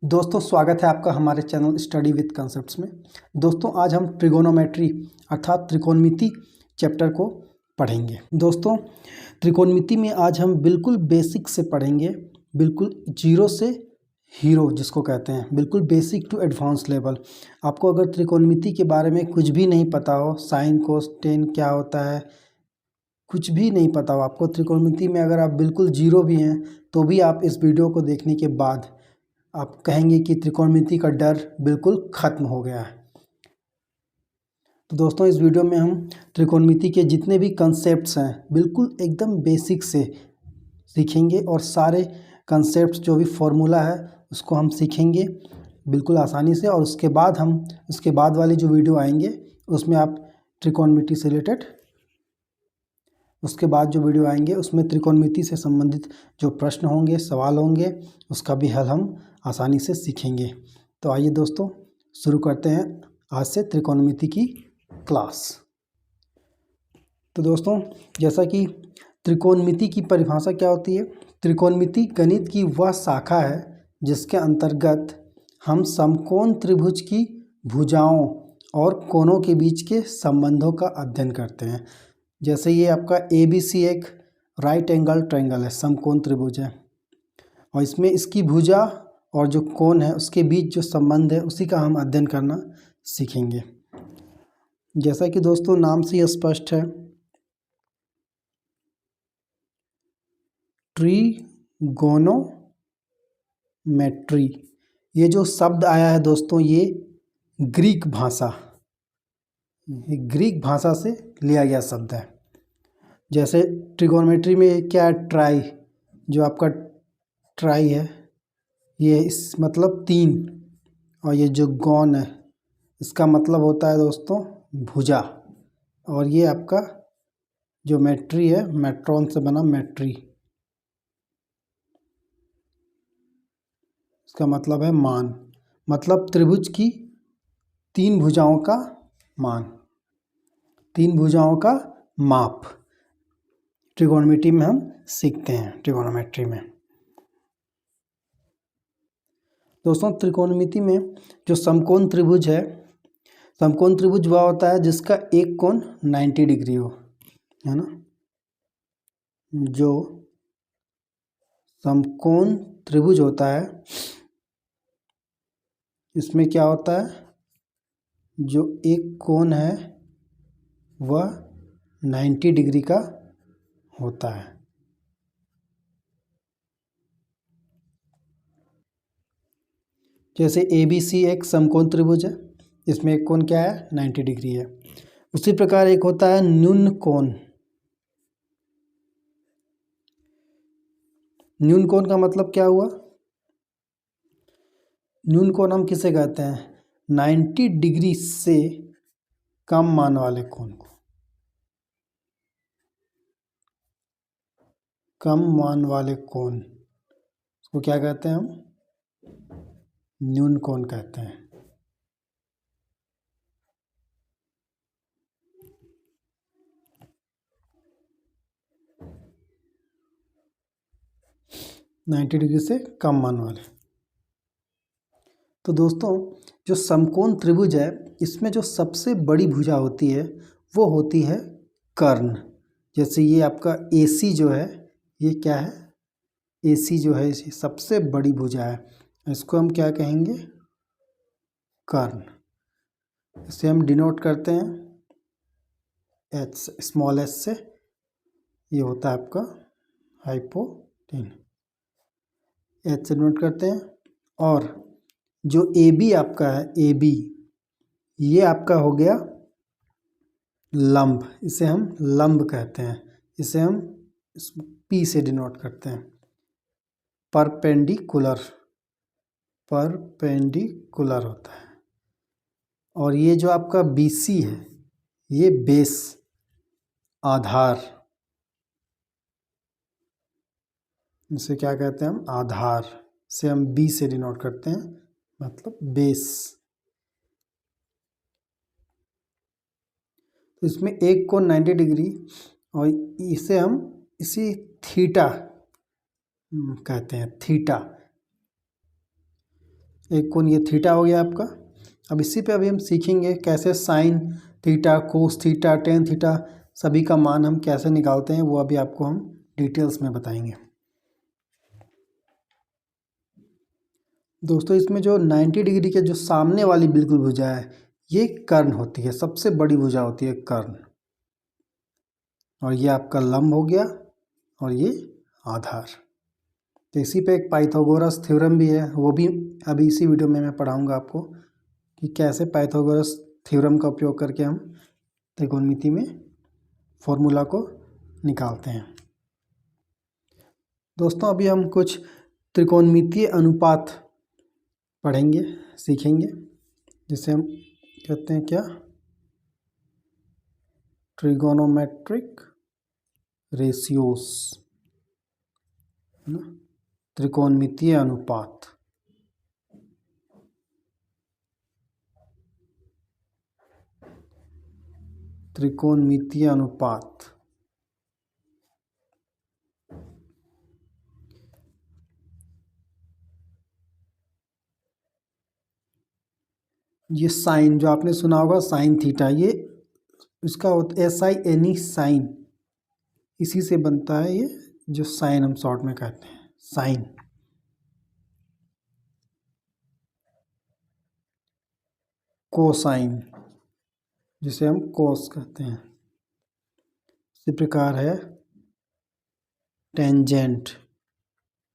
दोस्तों स्वागत है आपका हमारे चैनल स्टडी विद कंसेप्ट्स में। दोस्तों आज हम ट्रिगोनोमेट्री अर्थात त्रिकोणमिति चैप्टर को पढ़ेंगे। दोस्तों त्रिकोणमिति में आज हम बिल्कुल बेसिक से पढ़ेंगे, बिल्कुल जीरो से हीरो जिसको कहते हैं, बिल्कुल बेसिक टू एडवांस लेवल। आपको अगर त्रिकोणमिति के बारे में कुछ भी नहीं पता हो, साइन कोस टेन क्या होता है, कुछ भी नहीं पता हो आपको त्रिकोणमिति में, अगर आप बिल्कुल जीरो भी हैं तो भी आप इस वीडियो को देखने के बाद आप कहेंगे कि त्रिकोणमिति का डर बिल्कुल ख़त्म हो गया है। तो दोस्तों इस वीडियो में हम त्रिकोणमिति के जितने भी कंसेप्ट्स हैं बिल्कुल एकदम बेसिक से सीखेंगे और सारे कंसेप्ट्स जो भी फॉर्मूला है उसको हम सीखेंगे बिल्कुल आसानी से। और उसके बाद वाली जो वीडियो आएंगे उसमें आप त्रिकोणमिति से रिलेटेड उसमें त्रिकोणमिति से संबंधित जो प्रश्न होंगे, सवाल होंगे, उसका भी हल हम आसानी से सीखेंगे। तो आइए दोस्तों शुरू करते हैं आज से त्रिकोणमिति की क्लास। तो दोस्तों जैसा कि त्रिकोणमिति की परिभाषा क्या होती है, त्रिकोणमिति गणित की वह शाखा है जिसके अंतर्गत हम समकोण त्रिभुज की भुजाओं और कोणों के बीच के संबंधों का अध्ययन करते हैं। जैसे ये आपका ABC एक राइट एंगल ट्रायंगल है, समकोण त्रिभुज है, और इसमें इसकी भुजा और जो कोण है उसके बीच जो संबंध है उसी का हम अध्ययन करना सीखेंगे। जैसा कि दोस्तों नाम से ही स्पष्ट है, ट्रिगोनोमेट्री, ये जो शब्द आया है दोस्तों ये ग्रीक भाषा से लिया गया शब्द है। जैसे ट्रिगोनोमेट्री में क्या है, ट्राई, जो आपका ट्राई है ये इस मतलब तीन, और ये जो गौन है इसका मतलब होता है दोस्तों भुजा, और ये आपका जो मेट्री है मेट्रॉन से बना मेट्री, इसका मतलब है मान, मतलब त्रिभुज की तीन भुजाओं का मान, तीन भुजाओं का माप ट्रिगोनोमेट्री में हम सीखते हैं। ट्रिगोनोमेट्री में दोस्तों त्रिकोणमिति में जो समकोण त्रिभुज है, समकोण त्रिभुज वह होता है जिसका एक कोण 90 डिग्री हो, है ना। जो समकोण त्रिभुज होता है इसमें क्या होता है, जो एक कोण है वह 90 डिग्री का होता है। जैसे ABC एक समकोण त्रिभुज है, इसमें एक कोण क्या है 90 डिग्री है। उसी प्रकार एक होता है न्यून कोण। न्यून कोण का मतलब क्या हुआ, न्यून कोण हम किसे कहते हैं, 90 डिग्री से कम मान वाले कोण को, कम मान वाले कोण उसको क्या कहते हैं, हम न्यून कोण कहते हैं। नाइन्टी डिग्री से कम मान वाले। तो दोस्तों जो समकोण त्रिभुज है इसमें जो सबसे बड़ी भुजा होती है वो होती है कर्ण। जैसे ये आपका AC जो है, ये क्या है, AC जो है इसी सबसे बड़ी भुजा है, इसको हम क्या कहेंगे, कर्ण। इसे हम डिनोट करते हैं H, स्मॉल h से, ये होता है आपका हाइपोटेनस, H से डिनोट करते हैं। और जो AB आपका है, AB ये आपका हो गया लंब, इसे हम लंब कहते हैं, इसे हम P से डिनोट करते हैं, परपेंडिकुलर होता है। और ये जो आपका BC है ये बेस, आधार, इसे क्या कहते हैं हम, आधार, से हम B से डिनोट करते हैं, मतलब बेस। तो इसमें एक कोण 90 डिग्री, और इसे हम इसी थीटा कहते हैं, थीटा। एक कोण ये थीटा हो गया आपका। अब इसी पे अभी हम सीखेंगे कैसे sine theta, cos theta, tan theta सभी का मान हम कैसे निकालते हैं, वो अभी आपको हम डिटेल्स में बताएंगे। दोस्तों इसमें जो 90 डिग्री के जो सामने वाली बिल्कुल भुजा है ये कर्ण होती है, सबसे बड़ी भुजा होती है कर्ण। और ये आपका लंब हो गया और ये आधार। तो इसी पे एक पाइथागोरस थ्योरम भी है, वो भी अभी इसी वीडियो में मैं पढ़ाऊंगा आपको कि कैसे पाइथागोरस थ्योरम का उपयोग करके हम त्रिकोणमिति में फॉर्मूला को निकालते हैं। दोस्तों अभी हम कुछ त्रिकोणमितीय अनुपात पढ़ेंगे, सीखेंगे, जिसे हम कहते हैं क्या, ट्रिगोनोमेट्रिक रेशियोस, है ना, त्रिकोणमितीय अनुपात। त्रिकोणमितीय अनुपात ये साइन जो आपने सुना होगा साइन थीटा, ये इसका SINE साइन, इसी से बनता है ये जो साइन हम शॉर्ट में कहते हैं साइन। कोसाइन जिसे हम कोस कहते हैं। इसी प्रकार है टेंजेंट,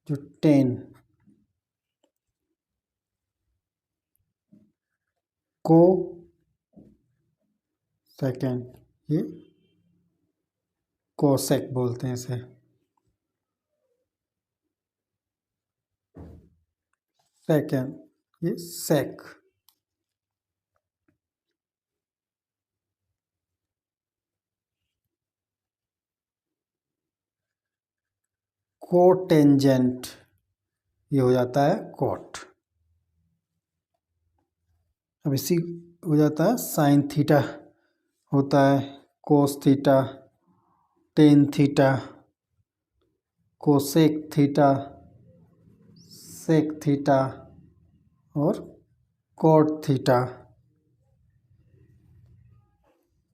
जो टेन, को सेकेंड, ये कोसेक बोलते हैं इसे। सेकेंड ये सेक। कोटेंजेंट ये हो जाता है कोट। अब इसी हो जाता है साइन थीटा होता है cos theta, tan theta, cosec theta, sec theta और कोट थीटा।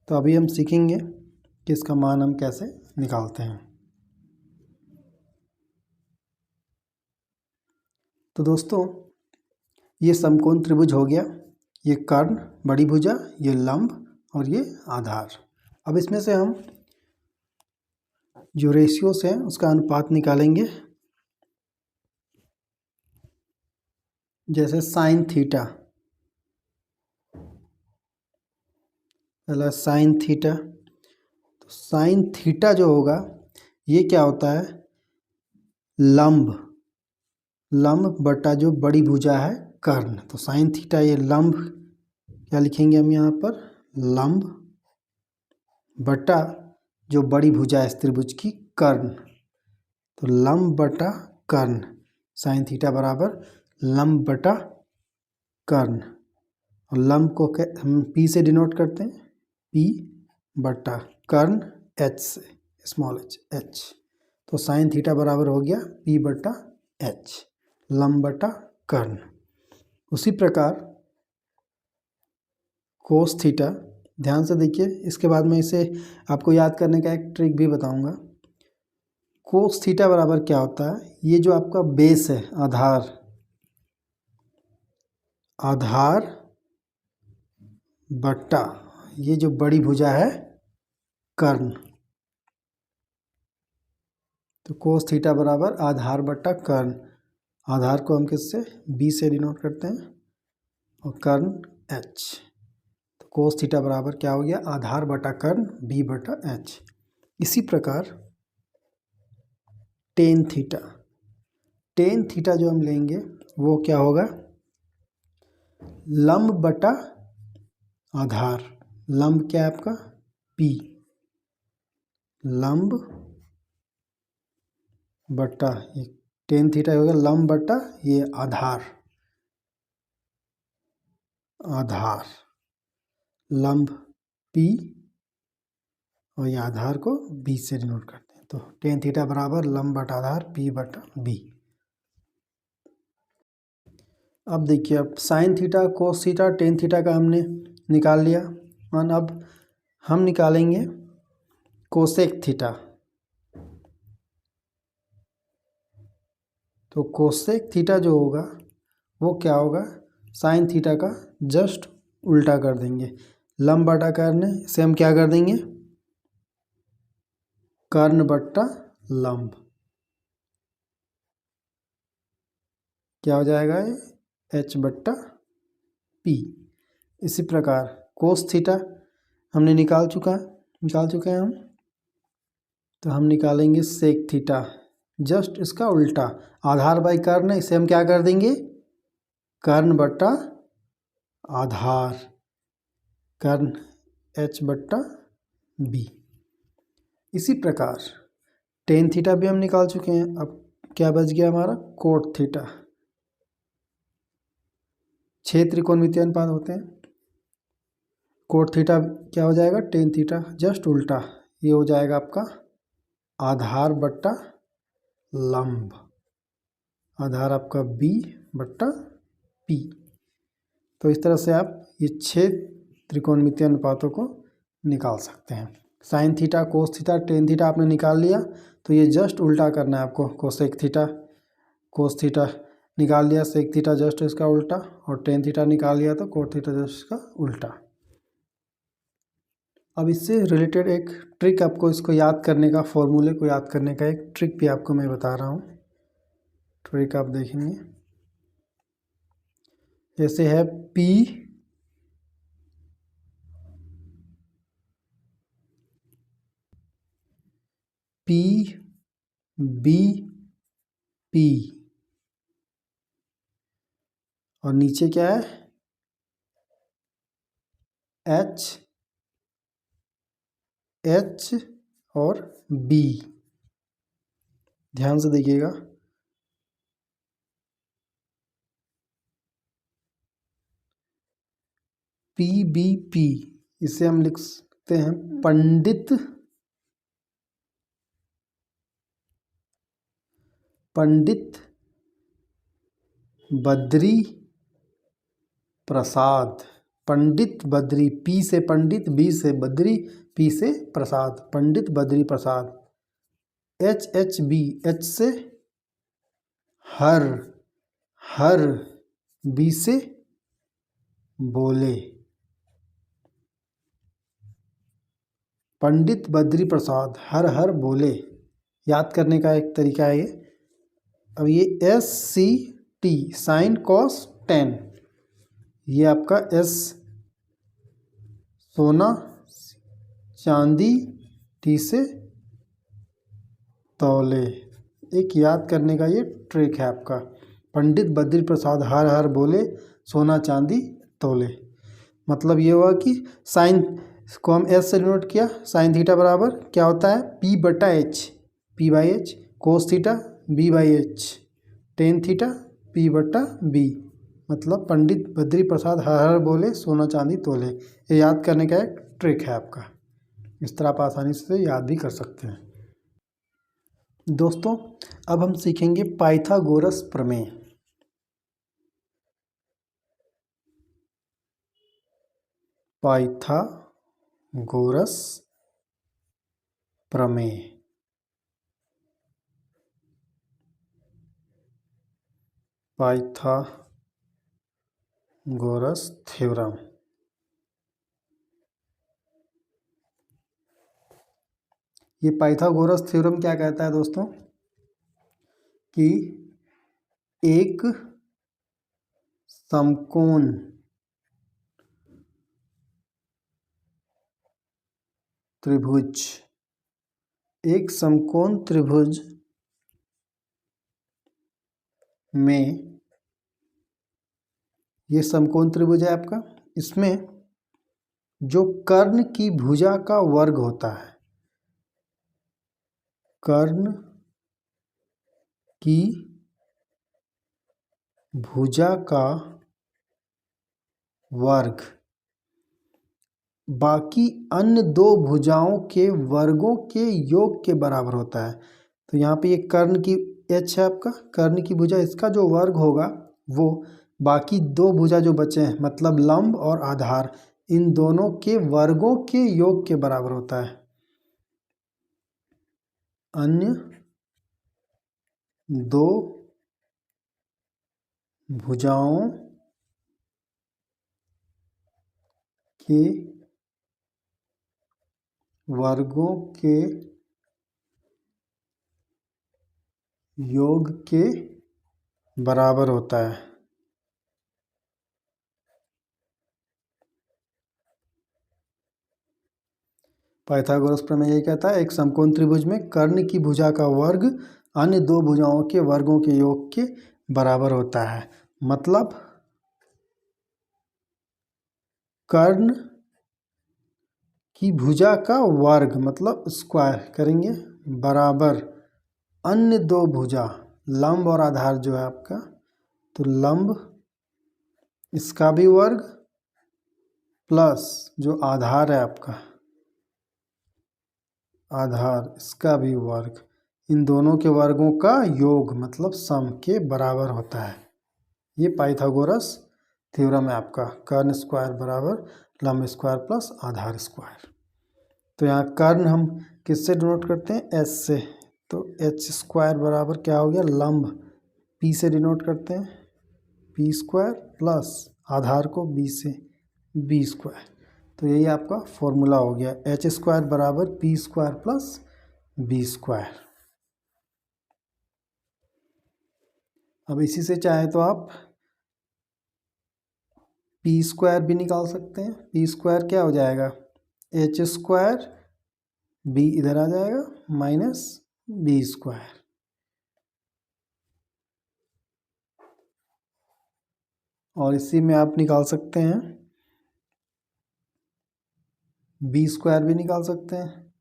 तो अभी हम सीखेंगे कि इसका मान हम कैसे निकालते हैं। तो दोस्तों ये समकोण त्रिभुज हो गया, ये कर्ण बड़ी भुजा, ये लंब और ये आधार। अब इसमें से हम जो रेशियोस हैं उसका अनुपात निकालेंगे। जैसे साइन थीटा, पहला साइन थीटा, तो साइन थीटा जो होगा ये क्या होता है, लंब, लंब बटा जो बड़ी भुजा है कर्ण। तो साइन थीटा ये लंब, क्या लिखेंगे हम यहाँ पर, लंब बटा जो बड़ी भुजा है इस त्रिभुज की कर्ण। तो लंब बटा कर्ण, साइन थीटा बराबर लंब बटा कर्ण। और लंब को हम P से डिनोट करते हैं, P बटा कर्ण H से, स्मॉल h। तो साइन थीटा बराबर हो गया P बटा H, लंब बटा कर्ण। उसी प्रकार कोस थीटा, ध्यान से देखिए, इसके बाद मैं इसे आपको याद करने का एक ट्रिक भी बताऊंगा। कोस थीटा बराबर क्या होता है, ये जो आपका बेस है आधार, आधार बटा ये जो बड़ी भुजा है कर्ण। तो कोस थीटा बराबर आधार बटा कर्ण, आधार को हम किससे, B से डिनोट करते हैं और कर्ण H। तो कोस थीटा बराबर क्या हो गया, आधार बटा कर्ण B बटा H। इसी प्रकार टेन थीटा, टेन थीटा जो हम लेंगे वो क्या होगा, लंब बटा आधार, लंब क्या है आपका P, लंब बटा ये टेन थीटा होगा लंब बटा ये आधार, आधार लंब P और ये आधार को B से डिनोट करते हैं। तो टेन थीटा बराबर लंब बटा आधार P बटा B। अब देखिए, अब sine theta cos theta tan theta का हमने निकाल लिया और अब हम निकालेंगे कोसेक थीटा। तो कोसेक थीटा जो होगा वो क्या होगा, साइन थीटा का जस्ट उल्टा कर देंगे। लंब बटा कर्ण, इसे हम क्या कर देंगे, कर्ण बट्टा लंब। क्या हो जाएगा ये, एच बट्टा पी। इसी प्रकार कोस थीटा हमने निकाल चुके हैं हम। तो हम निकालेंगे सेक थीटा, जस्ट इसका उल्टा, आधार बाई कर्ण, इसे हम क्या कर देंगे, कर्ण बट्टा आधार, कर्ण एच बट्टा बी। इसी प्रकार टेन थीटा भी हम निकाल चुके हैं। अब क्या बच गया हमारा, कोट थीटा। 6 त्रिकोणमितीय अनुपात होते हैं। कोट थीटा क्या हो जाएगा, टेन थीटा जस्ट उल्टा, ये हो जाएगा आपका आधार बट्टा लंब, आधार आपका बी बट्टा पी। तो इस तरह से आप ये 6 त्रिकोणमितीय अनुपातों को निकाल सकते हैं। Sine theta cos theta tan theta आपने निकाल लिया, तो ये जस्ट उल्टा करना है आपको। कोसेक थीटा कोस थीटा निकाल लिया, सेक थीटा जस्ट इसका उल्टा, और टेन थीटा निकाल लिया तो कोट थीटा जस्ट इसका उल्टा। अब इससे रिलेटेड एक ट्रिक आपको इसको याद करने का, फॉर्मूले को याद करने का एक ट्रिक भी आपको मैं बता रहा हूँ। ट्रिक आप देखेंगे, जैसे है पी पी बी पी, और नीचे क्या है, एच एच और बी। ध्यान से देखिएगा, पी बी पी, इसे हम लिख सकते हैं पंडित बद्री प्रसाद। पंडित बद्री, पी से पंडित, बी से बद्री, पी से प्रसाद, Pandit Badri Prasad. H H B, H से हर, हर बी से बोले, पंडित बद्री प्रसाद हर हर बोले। याद करने का एक तरीका है ये। अब ये S C T, sine cos tan, ये आपका एस सोना चांदी, टी से तौले। एक याद करने का ये ट्रिक है आपका, पंडित बद्री प्रसाद हर हर बोले, सोना चांदी तौले। मतलब ये हुआ कि साइन को हम एस से डिनोट किया, साइन थीटा बराबर क्या होता है, पी बटा H, P by H, cos theta B by H, tan theta P बटा बी। मतलब पंडित बद्री प्रसाद हर हर बोले, सोना चांदी तोले। ये याद करने का एक ट्रिक है आपका, इस तरह आप आसानी से याद भी कर सकते हैं। दोस्तों अब हम सीखेंगे पाइथागोरस प्रमेय। पाइथागोरस प्रमेय, पाइथागोरस थ्योरम। ये पाइथागोरस थ्योरम क्या कहता है दोस्तों, कि एक समकोण त्रिभुज, एक समकोण त्रिभुज में, ये समकोण त्रिभुज है आपका, इसमें जो कर्ण की भुजा का वर्ग होता है, कर्ण की भुजा का वर्ग बाकी अन्य दो भुजाओं के वर्गों के योग के बराबर होता है। तो यहाँ पे ये कर्ण की एच है आपका, कर्ण की भुजा, इसका जो वर्ग होगा वो बाकी दो भुजा जो बचे हैं मतलब लंब और आधार, इन दोनों के वर्गों के योग के बराबर होता है। अन्य दो भुजाओं के वर्गों के योग के बराबर होता है। पाइथागोरस प्रमेय यही कहता है, एक समकोण त्रिभुज में कर्ण की भुजा का वर्ग अन्य दो भुजाओं के वर्गों के योग के बराबर होता है। मतलब कर्ण की भुजा का वर्ग मतलब स्क्वायर करेंगे बराबर अन्य दो भुजा, लंब और आधार जो है आपका, तो लंब इसका भी वर्ग प्लस जो आधार है आपका, आधार इसका भी वर्ग, इन दोनों के वर्गों का योग मतलब सम के बराबर होता है। ये पाइथागोरस थ्योरम है आपका, कर्ण स्क्वायर बराबर लंब स्क्वायर प्लस आधार स्क्वायर। तो यहाँ कर्ण हम किससे डिनोट करते हैं, एस से, तो एच स्क्वायर बराबर क्या हो गया, लंब पी से डिनोट करते हैं, पी स्क्वायर प्लस आधार को बी से बी स्क्वायर। तो यही आपका फॉर्मूला हो गया, एच स्क्वायर बराबर P square plus B square. अब इसी से चाहे तो आप पी स्क्वायर भी निकाल सकते हैं। पी स्क्वायर क्या हो जाएगा, एच स्क्वायर, बी इधर आ जाएगा माइनस बी स्क्वायर, और इसी में आप निकाल सकते हैं बी स्क्वायर भी निकाल सकते हैं।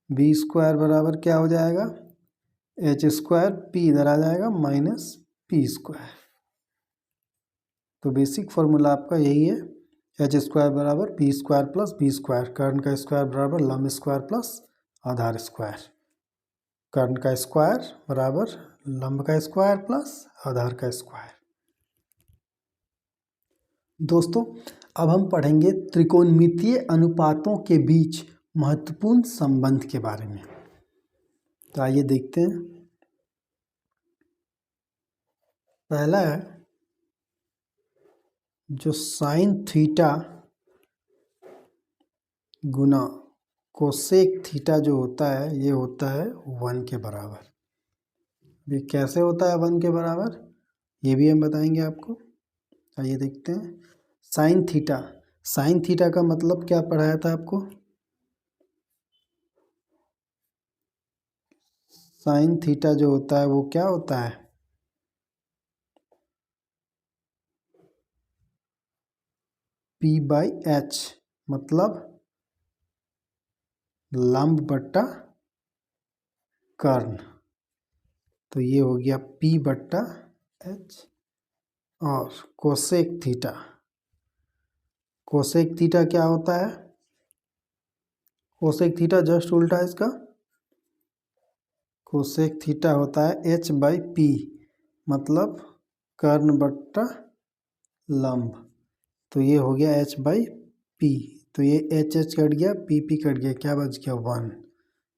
बी स्क्वायर बराबर क्या हो जाएगा, एच स्क्वायर, पी इधर आ जाएगा माइनस पी स्क्वायर। तो बेसिक फॉर्मूला आपका यही है, एच स्क्वायर बराबर P square plus B square, कर्ण का स्क्वायर बराबर लंब स्क्वायर प्लस आधार स्क्वायर, कर्ण का स्क्वायर बराबर लंब का स्क्वायर प्लस आधार का स्क्वायर। दोस्तों अब हम पढ़ेंगे त्रिकोणमितीय अनुपातों के बीच महत्वपूर्ण संबंध के बारे में। तो आइए देखते हैं। पहला है जो साइन थीटा गुना कोसेक थीटा जो होता है, ये होता है 1 के बराबर। ये कैसे होता है 1 के बराबर, ये भी हम बताएंगे आपको। आइए देखते हैं। साइन थीटा, साइन थीटा का मतलब क्या पढ़ाया था आपको, साइन थीटा जो होता है वो क्या होता है, पी बाई एच, मतलब लंब बट्टा कर्ण। तो ये हो गया पी बट्टा एच। और कोसेक थीटा, कोसेक थीटा क्या होता है, कोसेक थीटा जस्ट उल्टा है इसका, कोसेक थीटा होता है एच बाई पी, मतलब कर्ण बट्टा लंब। तो ये हो गया एच बाई पी, तो ये एच एच कट गया, पी कट गया, क्या बच गया 1।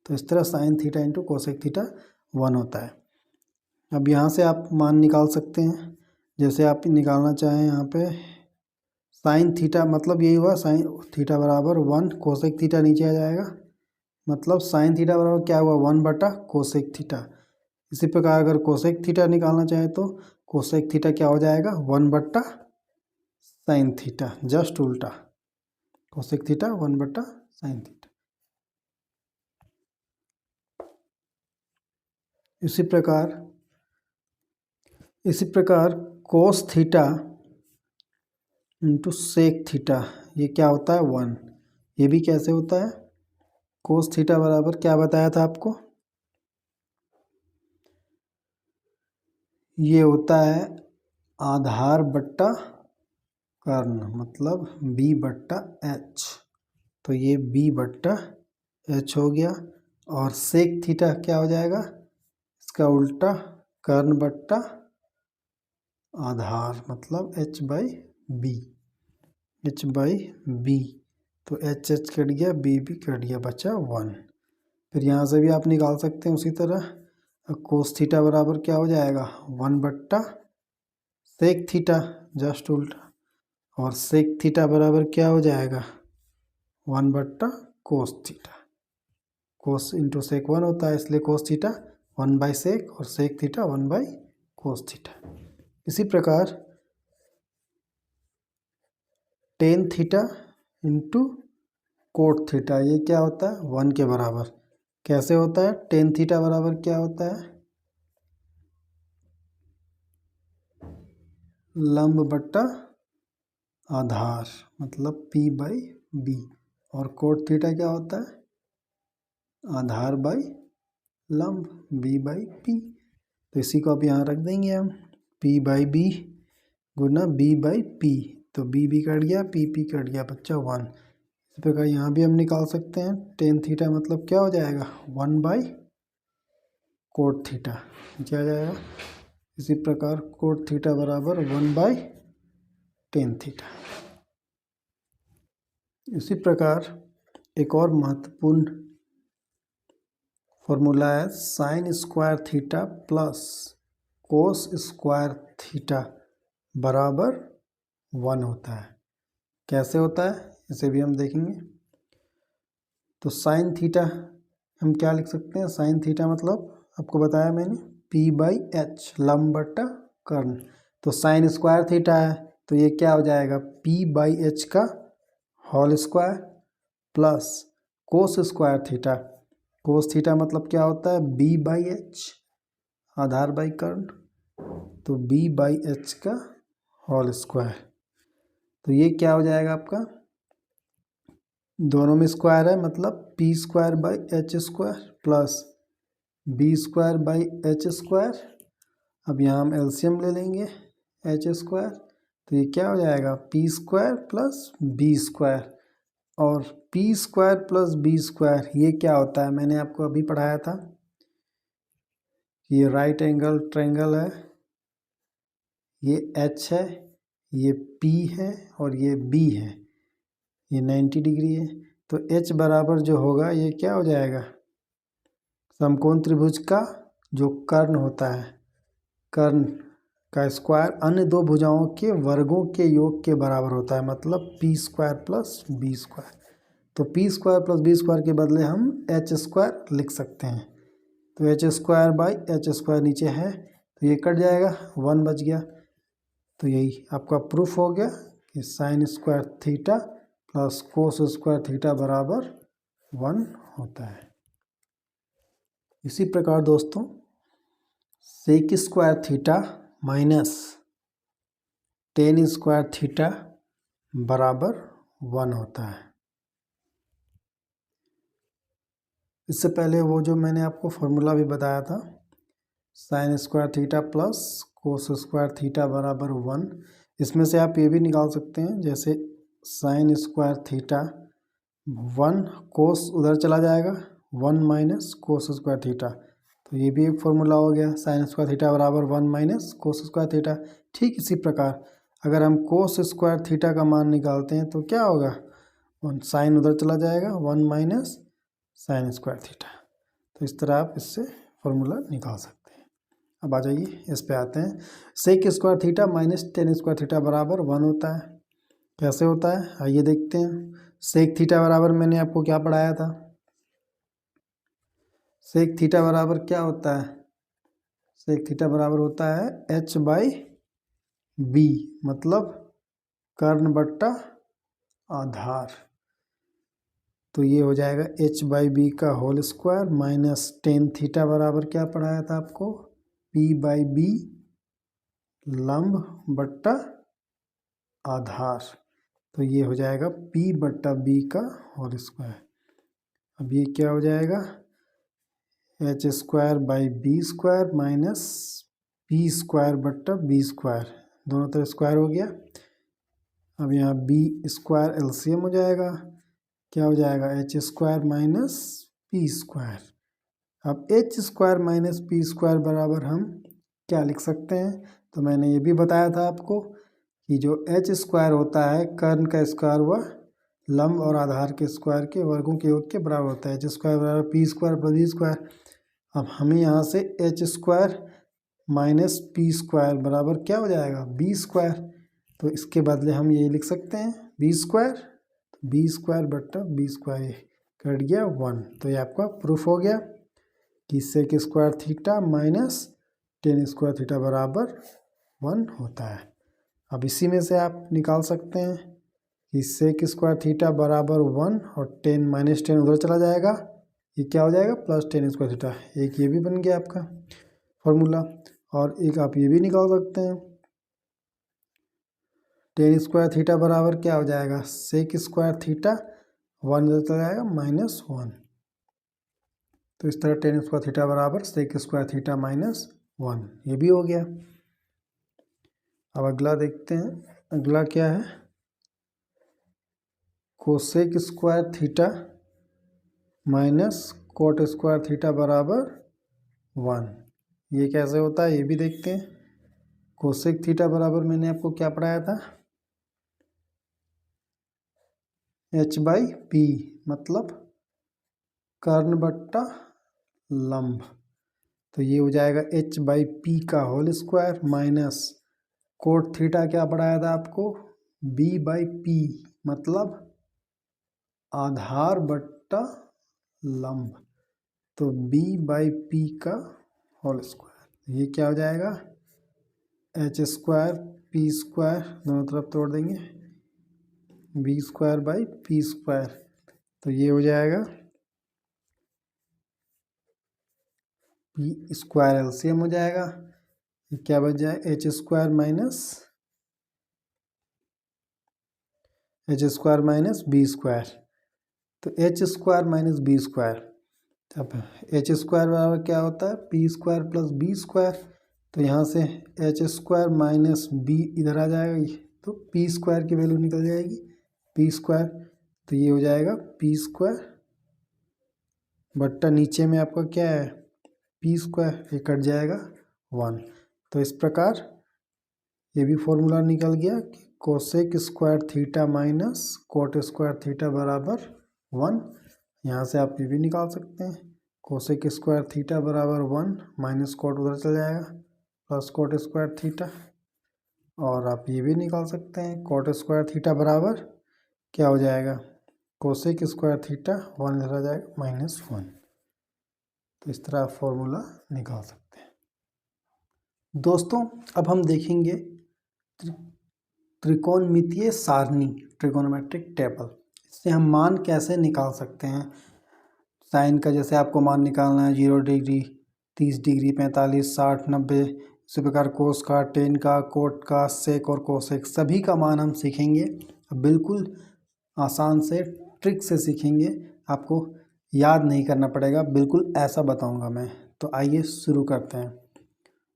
तो इस तरह sine theta into cosec theta 1 होता है। अब यहाँ से आप मान निकाल सकते हैं, जैसे आप निकालना चाहें यहाँ पे साइन थीटा, मतलब यही हुआ साइन थीटा बराबर 1, कोसेक थीटा नीचे आ जाएगा, मतलब साइन थीटा बराबर क्या हुआ 1 बटा कोसेक थीटा। इसी प्रकार अगर कोसेक थीटा निकालना चाहें तो कोसेक थीटा क्या हो जाएगा 1 बट्टा साइन थीटा, जस्ट उल्टा, कोसेक थीटा 1 बट्टा साइन थीटा। इसी प्रकार cos theta into sec theta, ये क्या होता है 1। ये भी कैसे होता है, कोस थीटा बराबर क्या बताया था आपको, ये होता है आधार बट्टा कर्ण, मतलब बी बट्टा एच। तो ये बी बट्टा एच हो गया। और सेक थीटा क्या हो जाएगा, इसका उल्टा कर्ण बट्टा आधार मतलब h/b, h/b। तो एच एच कट गया, बी भी कट गया, बचा 1। फिर यहाँ से भी आप निकाल सकते हैं उसी तरह। कोस थीटा बराबर क्या हो जाएगा, 1/सेक थीटा, जस्ट उल्टा। और सेक थीटा बराबर क्या हो जाएगा, 1/कोस थीटा। कोस इंटू सेक 1 होता है, इसलिए कोस थीटा 1/सेक और सेक थीटा 1/कोस थीटा। इसी प्रकार tan theta into coat theta, ये क्या होता है, 1 के बराबर। कैसे होता है, टेन थीटा बराबर क्या होता है, लंब बट्टा आधार मतलब p/b। और कोट थीटा क्या होता है, आधार बाई लंब b/p। तो इसी को अब यहाँ रख देंगे हम, p/b गुना b/p। तो b कट गया, p कट गया, बच्चा 1। इस प्रकार यहाँ भी हम निकाल सकते हैं, टेन थीटा मतलब क्या हो जाएगा, 1/कोट थीटा, क्या जाएगा। इसी प्रकार कोट थीटा बराबर 1/टेन थीटा। इसी प्रकार एक और महत्वपूर्ण फॉर्मूला है, sign square theta plus cos square theta बराबर 1 होता है। कैसे होता है, इसे भी हम देखेंगे। तो साइन थीटा हम क्या लिख सकते हैं, साइन थीटा मतलब आपको बताया मैंने p/h, लंब बट्टा कर्ण। तो साइन स्क्वायर थीटा है तो ये क्या हो जाएगा, p/h का whole square plus cos square theta. Cos theta मतलब क्या होता है, b/h, आधार बाई कर्ण। तो b/h का होल स्क्वायर। तो ये क्या हो जाएगा आपका, दोनों में स्क्वायर है मतलब p²/h² प्लस b²/h²। अब यहाँ हम एलसीएम ले लेंगे h²। तो ये क्या हो जाएगा, p² प्लस b²। और p² प्लस b² ये क्या होता है, मैंने आपको अभी पढ़ाया था, ये राइट एंगल ट्रायंगल है, ये h है, ये p है और ये b है, ये 90 डिग्री है। तो h बराबर जो होगा ये क्या हो जाएगा, समकोण त्रिभुज का जो कर्ण होता है, कर्ण का स्क्वायर अन्य दो भुजाओं के वर्गों के योग के बराबर होता है, मतलब p² प्लस b²। तो p² प्लस b² के बदले हम h² लिख सकते हैं। तो h²/h² नीचे है तो ये कट जाएगा, 1 बच गया। तो यही आपका प्रूफ हो गया कि sine square theta plus cos square theta बराबर 1 होता है। इसी प्रकार दोस्तों sec square theta minus tan square theta बराबर 1 होता है। इससे पहले वो जो मैंने आपको फॉर्मूला भी बताया था, sign square theta plus cos square theta बराबर 1, इसमें से आप ये भी निकाल सकते हैं, जैसे साइन स्क्वायर थीटा 1 कोस उधर चला जाएगा, 1 माइनस कोस स्क्वायर थीटा। तो ये भी एक फॉर्मूला हो गया, साइन स्क्वायर थीटा बराबर 1 माइनस कोस स्क्वायर थीटा। ठीक इसी प्रकार अगर हम कोस स्क्वायर थीटा का मान निकालते हैं तो क्या होगा, साइन उधर चला जाएगा, 1 माइनस साइन स्क्वायर थीटा। तो इस तरह आप इससे फॉर्मूला निकाल सकते हैं। अब आ जाइए इस पे आते हैं, sec square theta minus tan square theta बराबर 1 होता है। कैसे होता है आइए देखते हैं। सेक थीटा बराबर मैंने आपको क्या पढ़ाया था, सेक थीटा बराबर क्या होता है, सेक थीटा बराबर होता है h/b मतलब कर्ण बट्टा आधार। तो ये हो जाएगा h/b का whole square minus tan theta बराबर क्या पढ़ाया था आपको, p/b लंब बट्टा आधार। तो ये हो जाएगा p/b का होल स्क्वायर। अब ये क्या हो जाएगा, h² माइनस p²/b², दोनों तरफ स्क्वायर हो गया। अब यहाँ b² एलसीएम हो जाएगा, क्या हो जाएगा, h² माइनस p²। अब h² माइनस p² बराबर हम क्या लिख सकते हैं, तो मैंने ये भी बताया था आपको कि जो एच स्क्वायर होता है कर्ण का स्क्वायर व लंब और आधार के स्क्वायर के वर्गों के योग के बराबर होता है। एच स्क्वायर बराबर P square plus B square. अब हमें यहाँ से H square minus P square बराबर क्या हो जाएगा, बी स्क्वायर। तो इसके बदले हम यही लिख सकते हैं बी स्क्वायर बट्टा बी स्क्वायर कट गया 1। तो ये आपका प्रूफ हो गया कि sec square theta minus tan square theta बराबर 1 होता है। अब इसी में से आप निकाल सकते हैं कि सेक स्क्वायर थीटा बराबर 1 और 10 माइनस 10 उधर चला जाएगा, ये क्या हो जाएगा प्लस 10 स्क्वायर थीटा। एक ये भी बन गया आपका फॉर्मूला। और एक आप ये भी निकाल सकते हैं 10 स्क्वायर थीटा बराबर क्या हो जाएगा, सेक स्क्वायर थीटा 1 उधर चला जाएगा माइनस 1। तो इस तरह 10 स्क्वायर थीटा बराबर सेक स्क्वायर थीटा माइनस 1, ये भी हो गया। अब अगला देखते हैं, अगला क्या है, cosec square theta minus cot square theta बराबर 1। ये कैसे होता है ये भी देखते हैं। कोसेक थीटा बराबर मैंने आपको क्या पढ़ाया था, एच बाई पी मतलब कर्ण बट्टा लंब। तो ये हो जाएगा एच बाई पी का whole square minus cot theta क्या पढ़ाया था आपको, बी बाई पी मतलब आधार बट्टा लंब। तो बी बाई पी का होल स्क्वायर, ये क्या हो जाएगा एच स्क्वायर पी स्क्वायर दोनों तरफ तोड़ देंगे, B square by P square. तो ये हो जाएगा पी स्क्वायर एलसीएम हो जाएगा, ये क्या बच जाए H square minus B square. तो H square minus B square, अब एच स्क्वायर बराबर क्या होता है P square plus B square. तो यहाँ से एच स्क्वायर माइनस बी इधर आ जाएगा, तो पी स्क्वायर की वैल्यू निकल जाएगी पी स्क्वायर। तो ये हो जाएगा पी स्क्वायर बट्टा नीचे में आपका क्या है पी स्क्वायर, ये कट जाएगा 1। तो इस प्रकार ये भी फॉर्मूला निकल गया कि cosec square theta minus cot square theta बराबर 1। यहाँ से आप ये भी निकाल सकते हैं कोसेक स्क्वायर थीटा बराबर 1 माइनस कोट उधर चल जाएगा प्लस कोट स्क्वायर थीटा। और आप ये भी निकाल सकते हैं कोट स्क्वायर थीटा बराबर क्या हो जाएगा कोसेक स्क्वायर थीटा 1 इधर आ जाएगा माइनस 1। तो इस तरह आप फॉर्मूला निकाल सकते हैं। दोस्तों अब हम देखेंगे त्रिकोणमितीय सारणी ट्रिगोनोमेट्रिक टेबल। इससे हम मान कैसे निकाल सकते हैं। साइन का जैसे आपको मान निकालना है 0 डिग्री 30 डिग्री 45 60 90, इसी प्रकार कोस का टेन का कोट का सेक और कोसेक सभी का मान हम सीखेंगे। बिल्कुल आसान से ट्रिक से सीखेंगे, आपको याद नहीं करना पड़ेगा, बिल्कुल ऐसा बताऊंगा मैं। तो आइए शुरू करते हैं।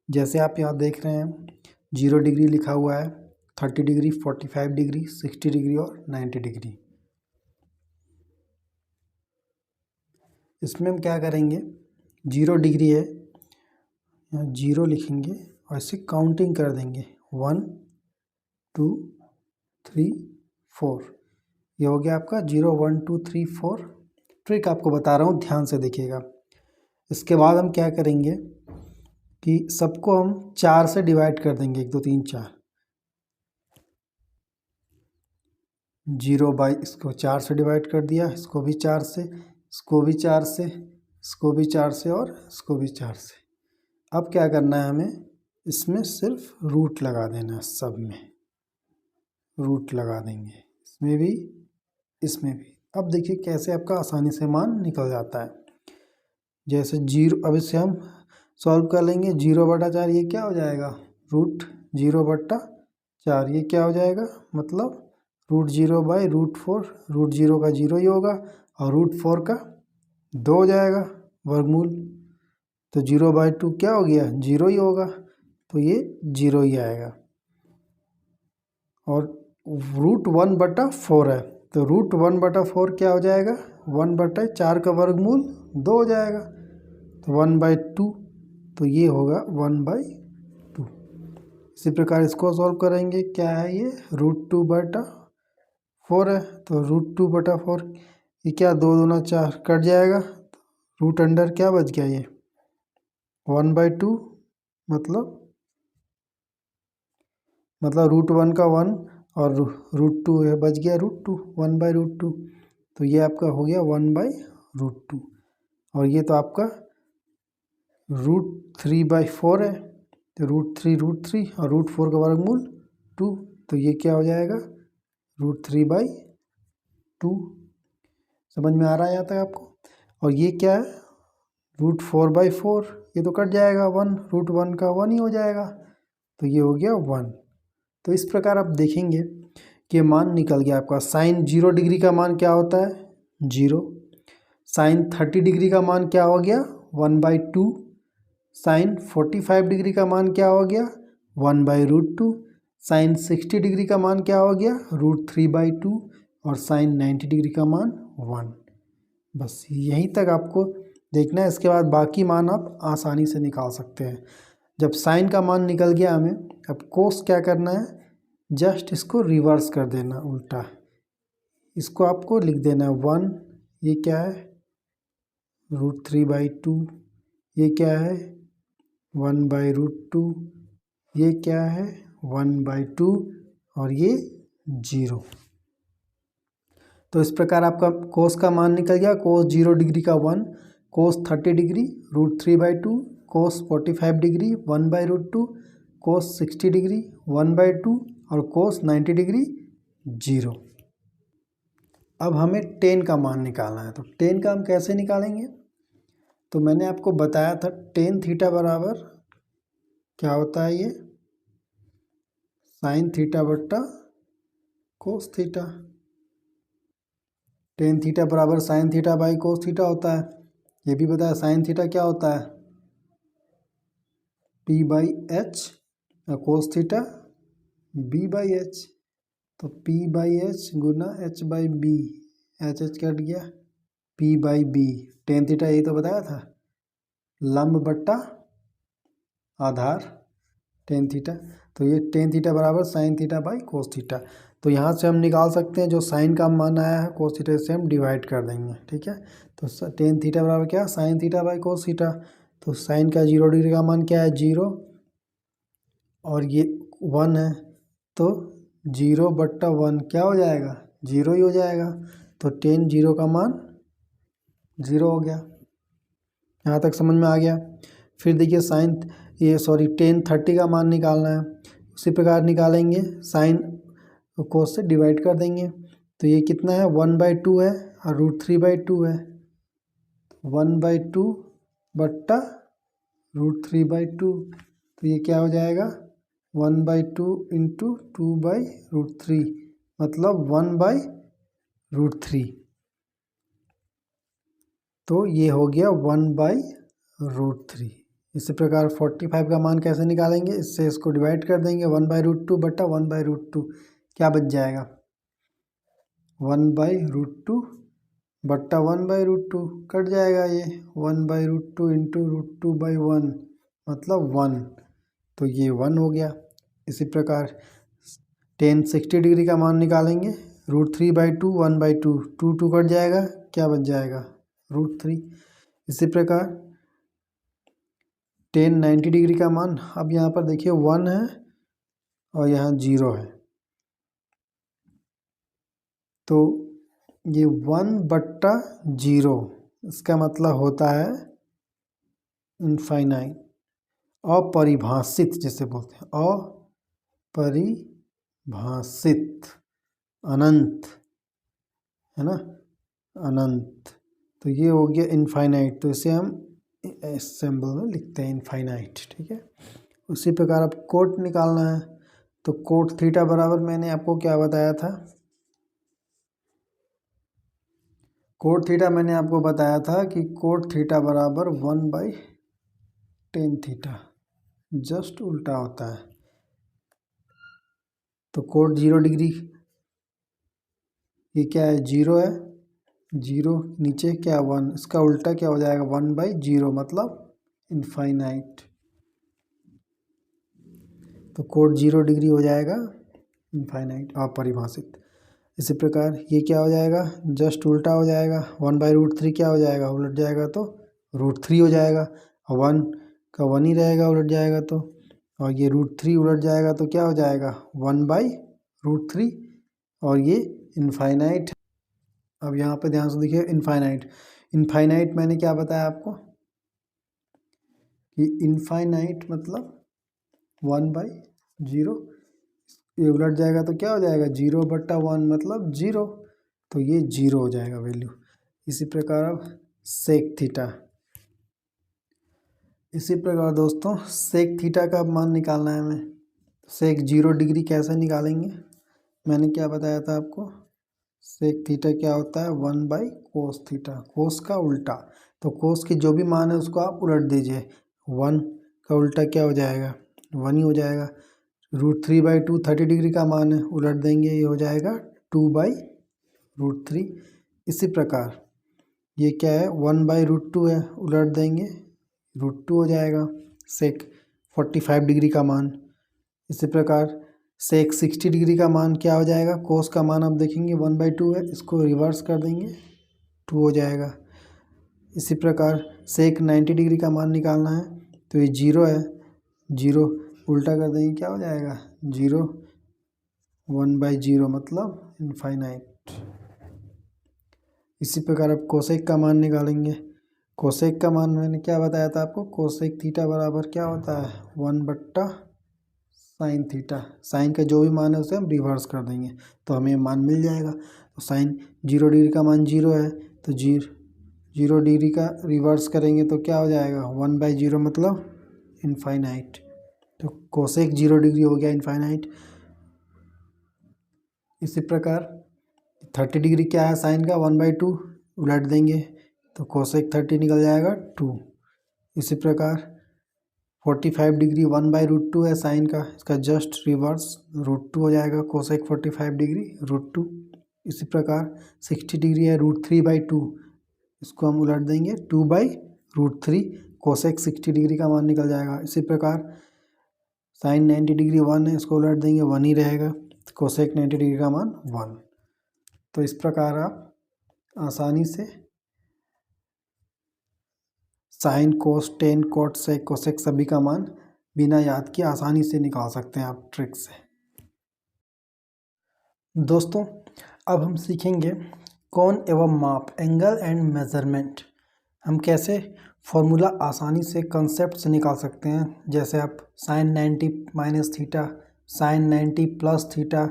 जैसे आप यहाँ देख रहे हैं 0 डिग्री लिखा हुआ है, 30 डिग्री 45 डिग्री 60 डिग्री और 90 डिग्री। इसमें हम क्या करेंगे 0 डिग्री है, यहाँ 0 लिखेंगे और इसे काउंटिंग कर देंगे 1 2 3 4। ये हो गया आपका 0 1 2 3 4। ट्रिक आपको बता रहा हूँ, ध्यान से देखिएगा। इसके बाद हम क्या करेंगे कि सबको हम 4 से डिवाइड कर देंगे 1 2 3 4। 0 बाई इसको 4 से डिवाइड कर दिया, इसको भी 4 से, इसको भी 4 से, इसको भी 4 से और इसको भी 4 से। अब क्या करना है हमें, इसमें सिर्फ रूट लगा देना है, सब में रूट लगा देंगे, इसमें भी इसमें भी। अब देखिए कैसे आपका आसानी से मान निकल जाता है। जैसे 0, अब इसे हम सॉल्व कर लेंगे। 0/4 ये क्या हो जाएगा रूट 0/4, ये क्या हो जाएगा मतलब √0/√4। रूट 0 का 0 ही होगा और √4 का 2 हो जाएगा वर्गमूल। तो 0/2 क्या हो गया 0 ही होगा, तो ये 0 ही आएगा। और √1/4 है, तो √1/4 क्या हो जाएगा 1/4 का वर्गमूल 2 हो जाएगा, तो 1/2। तो ये होगा 1/2। इसी प्रकार इसको सॉल्व करेंगे, क्या है ये √2/4 है, तो √2/4 ये क्या 2 दूना 4 कट जाएगा, रूट अंडर क्या बच गया ये 1/2 मतलब √1 का 1 और √2 है बच गया √2 1/√2, तो ये आपका हो गया 1/√2 और ये तो आपका √3/4 है, तो √3 और √4 का वर्गमूल 2, तो ये क्या हो जाएगा √3/2। समझ में आ रहा है यहाँ तक आपको। और ये क्या है √4/4, ये तो कट जाएगा 1, √1 का 1 ही हो जाएगा, तो ये हो गया 1। तो इस प्रकार आप देखेंगे कि मान निकल गया आपका। साइन 0 डिग्री का मान क्या होता है 0, साइन 30 डिग्री का मान क्या हो गया 1/2, साइन 45 डिग्री का मान क्या हो गया 1/√2, साइन 60 डिग्री का मान क्या हो गया √3/2 और साइन 90 डिग्री का मान 1। बस यहीं तक आपको देखना है, इसके बाद बाकी मान आप आसानी से निकाल सकते हैं। जब साइन का मान निकल गया हमें, अब कोस क्या करना है, जस्ट इसको रिवर्स कर देना उल्टा, इसको आपको लिख देना है 1, ये क्या है √3/2, ये क्या है 1/√2, ये क्या है 1/2 और ये 0। तो इस प्रकार आपका कोस का मान निकल गया, कोस 0 डिग्री का 1, कोस 30 डिग्री √3/2, कोस 45 डिग्री 1/√2, कोस 60 डिग्री 1/2 और कोस 90 डिग्री 0। अब हमें टेन का मान निकालना है, तो टेन का हम कैसे निकालेंगे, तो मैंने आपको बताया था टेन थीटा बराबर क्या होता है, ये साइन थीटा बट्टा कोस थीटा। टेन थीटा बराबर sine theta by cos theta होता है। ये भी बताया साइन थीटा क्या होता है P/H और कोस थीटा B/H, तो P/H गुना H/B, H कट गया P/B। टेन थीटा यही तो बताया था, लंब बट्टा आधार टेन थीटा, तो ये टेन थीटा बराबर sine theta by cos theta. तो यहाँ से हम निकाल सकते हैं जो साइन का मान आया है कोस थीटा से हम डिवाइड कर देंगे, ठीक है। तो टेन थीटा बराबर क्या sine theta by cos theta, तो साइन का 0 डिग्री का मान क्या है 0 और ये 1 है, तो 0/1 क्या हो जाएगा 0 ही हो जाएगा, तो टेन 0 का मान 0 हो गया। यहाँ तक समझ में आ गया। फिर देखिए टेन 30 का मान निकालना है, उसी प्रकार निकालेंगे, साइन कोस से डिवाइड कर देंगे, तो ये कितना है 1/2 है और √3/2 है, 1/2 बट्टा √3/2, तो ये क्या हो जाएगा 1/2 इंटू 2/√3 मतलब 1/√3, तो ये हो गया 1/√3। इसी प्रकार 45 का मान कैसे निकालेंगे, इससे इसको डिवाइड कर देंगे 1/√2 बट्टा 1/√2, क्या बच जाएगा 1/√2 बट्टा 1/√2 कट जाएगा, ये 1/√2 इंटू √2/1 मतलब 1, तो ये 1 हो गया। इसी प्रकार टेन 60 डिग्री का मान निकालेंगे, √3/2 1/2 2 कट जाएगा, क्या बच जाएगा √3। इसी प्रकार टेन 90 डिग्री का मान, अब यहाँ पर देखिए 1 है और यहाँ 0 है, तो ये 1/0 इसका मतलब होता है इनफाइनाइट, अपरिभाषित जिसे बोलते हैं, अपरिभाषित, अनंत है ना, अनंत, तो ये हो गया इनफाइनाइट, तो इसे हम इस सिंबल में लिखते हैं इनफाइनाइट, ठीक है। उसी प्रकार अब कोट निकालना है, तो कोट थीटा बराबर मैंने आपको क्या बताया था, कोट थीटा मैंने आपको बताया था कि कोट थीटा बराबर 1/tan थीटा, जस्ट उल्टा होता है। तो कोट 0 डिग्री ये क्या है 0 है, 0 नीचे क्या 1, इसका उल्टा क्या हो जाएगा 1/0 मतलब इनफाइनाइट। तो कोट 0 डिग्री हो जाएगा इनफाइनाइट अपरिभाषित। इसी प्रकार ये क्या हो जाएगा, जस्ट उल्टा हो जाएगा, 1/√3 क्या हो जाएगा, उलट जाएगा तो √3 हो जाएगा, और 1 का 1 ही रहेगा उलट जाएगा तो, और ये √3 उलट जाएगा तो क्या हो जाएगा 1/√3, और ये इनफाइनाइट। अब यहाँ पे ध्यान से देखिए इनफाइनाइट, इनफाइनाइट मैंने क्या बताया आपको कि इनफाइनाइट मतलब 1/0, ये उलट जाएगा तो क्या हो जाएगा 0/1 मतलब 0, तो ये 0 हो जाएगा वैल्यू। इसी प्रकार अब सेक थीटा, इसी प्रकार दोस्तों सेक थीटा का मान निकालना है हमें। सेक 0 डिग्री कैसे निकालेंगे, मैंने क्या बताया था आपको, सेक थीटा क्या होता है 1/कोस थीटा, कोस का उल्टा, तो कोस के जो भी मान है उसको आप उलट दीजिए, 1 का उल्टा क्या हो जाएगा 1 ही हो जाएगा। √3/2 30 डिग्री का मान है, उलट देंगे ये हो जाएगा 2/√3। इसी प्रकार ये क्या है 1/√2 है, उलट देंगे √2 हो जाएगा सेक 45 डिग्री का मान। इसी प्रकार सेक 60 डिग्री का मान क्या हो जाएगा, कोस का मान आप देखेंगे 1/2 है, इसको रिवर्स कर देंगे 2 हो जाएगा। इसी प्रकार सेक 90 डिग्री का मान निकालना है, तो ये 0 है, 0 उल्टा कर देंगे क्या हो जाएगा 0, 1/0 मतलब इनफाइनाइट। इसी प्रकार अब कोसेक का मान निकालेंगे, कोसेक का मान मैंने क्या बताया था आपको, कोसेक थीटा बराबर क्या होता है 1/sin थीटा, साइन का जो भी मान है उसे हम रिवर्स कर देंगे तो हमें मान मिल जाएगा। तो साइन 0 डिग्री का मान 0 है, तो 0 डिग्री का रिवर्स करेंगे तो क्या हो जाएगा 1/0 मतलब इनफाइनाइट, तो कोसेक 0 डिग्री हो गया इनफाइनाइट। इसी प्रकार 30 डिग्री क्या है साइन का 1/2, उलट देंगे तो कोसेक 30 निकल जाएगा 2। इसी प्रकार 45 डिग्री 1/√2 है साइन का, इसका जस्ट रिवर्स √2 हो जाएगा, कोसेक 45 डिग्री √2। इसी प्रकार 60 डिग्री है √3/2, इसको हम उलट देंगे 2/√3, कोसेक 60 डिग्री का मान निकल जाएगा। इसी प्रकार साइन 90 डिग्री 1 है, इसको उलट देंगे 1 ही रहेगा, कोसेक 90 डिग्री का मान 1। तो इस प्रकार आप आसानी से sine cos tan cot sec cosec सभी का मान बिना याद किए आसानी से निकाल सकते हैं आप ट्रिक से। दोस्तों अब हम सीखेंगे कोण एवं माप, एंगल एंड मेजरमेंट, हम कैसे फॉर्मूला आसानी से कंसेप्ट से निकाल सकते हैं। जैसे आप sine 90 minus theta, sine 90 plus theta,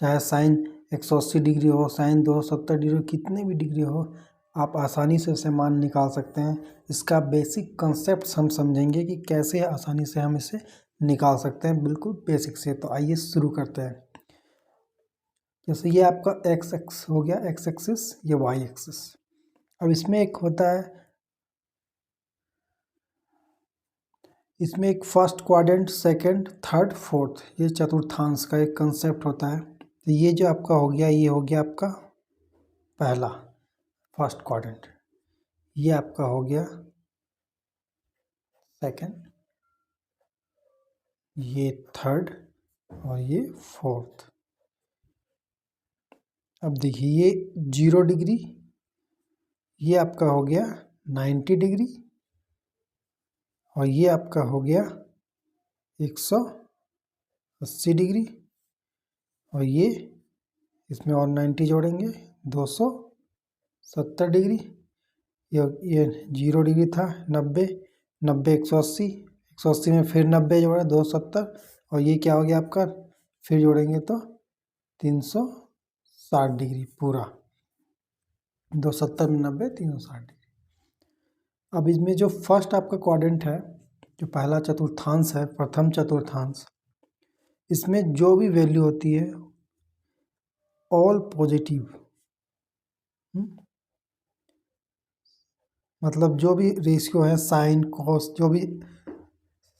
चाहे साइन 180 डिग्री हो, साइन 270 डिग्री हो, कितने भी डिग्री हो आप आसानी से उसे मान निकाल सकते हैं। इसका बेसिक कंसेप्ट हम समझेंगे कि कैसे आसानी से हम इसे निकाल सकते हैं, बिल्कुल बेसिक से। तो आइए शुरू करते हैं। जैसे ये आपका एक्स एक्स हो गया, एक्स एक्सिस, ये वाई एक्सिस। अब इसमें एक होता है, इसमें एक first quadrant, second, third, fourth, ये चतुर्थांश का एक कंसेप्ट होता है। तो ये जो आपका हो गया, ये हो गया आपका पहला फर्स्ट क्वाड्रेंट, ये आपका हो गया सेकंड, ये थर्ड और ये फोर्थ। अब देखिए ये 0 डिग्री, ये आपका हो गया 90 डिग्री, और ये आपका हो गया 180 डिग्री, और ये इसमें और 90 जोड़ेंगे 270 डिग्री। ये 0 डिग्री था, 90, 90 180, 180 में फिर 90 जोड़े 270, और ये क्या हो गया आपका, फिर जोड़ेंगे तो 360 डिग्री पूरा, 270 में 90 360 डिग्री। अब इसमें जो फर्स्ट आपका क्वाड्रेंट है, जो पहला चतुर्थांश है, प्रथम चतुर्थांश, इसमें जो भी वैल्यू होती है ऑल पॉजिटिव, मतलब जो भी रेशियो है साइन कॉस, जो भी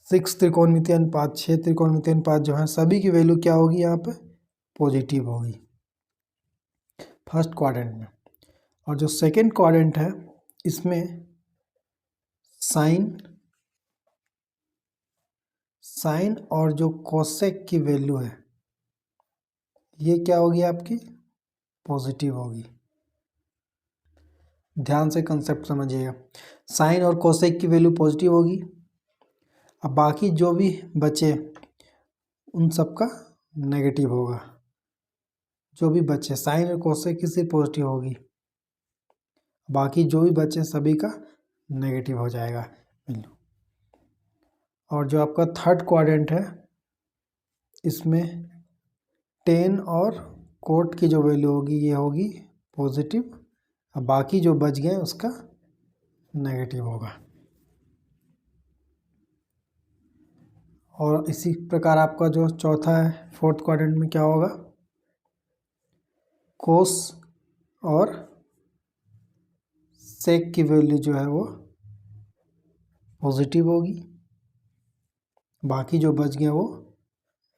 6 त्रिकोणमितीय अनुपात, 6 त्रिकोणमितीय अनुपात जो है, सभी की वैल्यू क्या होगी यहाँ पे पॉजिटिव होगी फर्स्ट क्वाड्रेंट में। और जो सेकंड क्वाड्रेंट है, इसमें साइन साइन और जो कोसेक की वैल्यू है ये क्या होगी आपकी, पॉजिटिव होगी। ध्यान से कंसेप्ट समझिएगा, साइन और कोसेक की वैल्यू पॉजिटिव होगी। अब बाकी जो भी बचे उन सब का नेगेटिव होगा। जो भी बचे साइन और कोसेक की सिर्फ पॉजिटिव होगी, बाकी जो भी बचे सभी का नेगेटिव हो जाएगा वैल्यू। और जो आपका थर्ड क्वाड्रेंट है इसमें टेन और कोट की जो वैल्यू होगी ये होगी पॉजिटिव, अब बाकी जो बच गए उसका नेगेटिव होगा। और इसी प्रकार आपका जो चौथा है फोर्थ क्वाड्रेंट में क्या होगा, कोस और सेक की वैल्यू जो है वो पॉजिटिव होगी, बाकी जो बच गया वो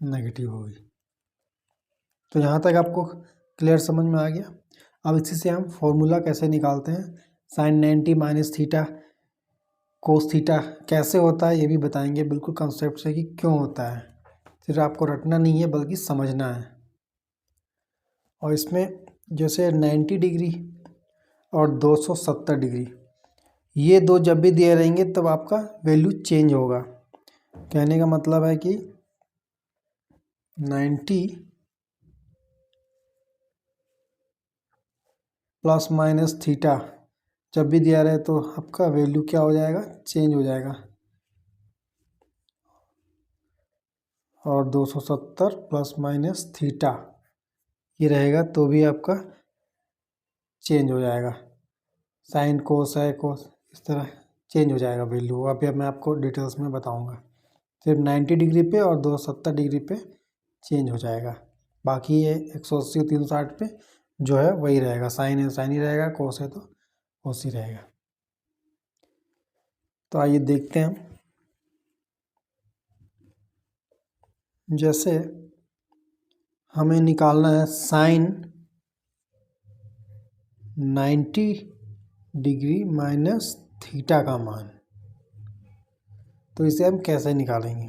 नेगेटिव होगी। तो यहाँ तक आपको क्लियर समझ में आ गया। अब इसी से हम फॉर्मूला कैसे निकालते हैं, sine 90 minus theta cos theta कैसे होता है ये भी बताएंगे, बिल्कुल कंसेप्ट से कि क्यों होता है। सिर्फ आपको रटना नहीं है बल्कि समझना है। और इसमें जैसे 90 डिग्री और 270 डिग्री ये दो जब भी दिए रहेंगे तब आपका वैल्यू चेंज होगा। कहने का मतलब है कि 90 प्लस माइनस थीटा जब भी दिया रहे तो आपका वैल्यू क्या हो जाएगा, चेंज हो जाएगा। और 270 प्लस माइनस थीटा ये रहेगा तो भी आपका चेंज हो जाएगा। साइन कोस है कोस इस तरह चेंज हो जाएगा वैल्यू। अभी मैं आपको डिटेल्स में बताऊंगा। सिर्फ 90 डिग्री पे और 270 डिग्री पे चेंज हो जाएगा, बाकी ये 180 और 360 पे जो है वही रहेगा। साइन है साइन ही रहेगा, कोस है तो कोस ही रहेगा। तो आइए देखते हैं। जैसे हमें निकालना है साइन 90 डिग्री माइनस थीटा का मान, तो इसे हम कैसे निकालेंगे।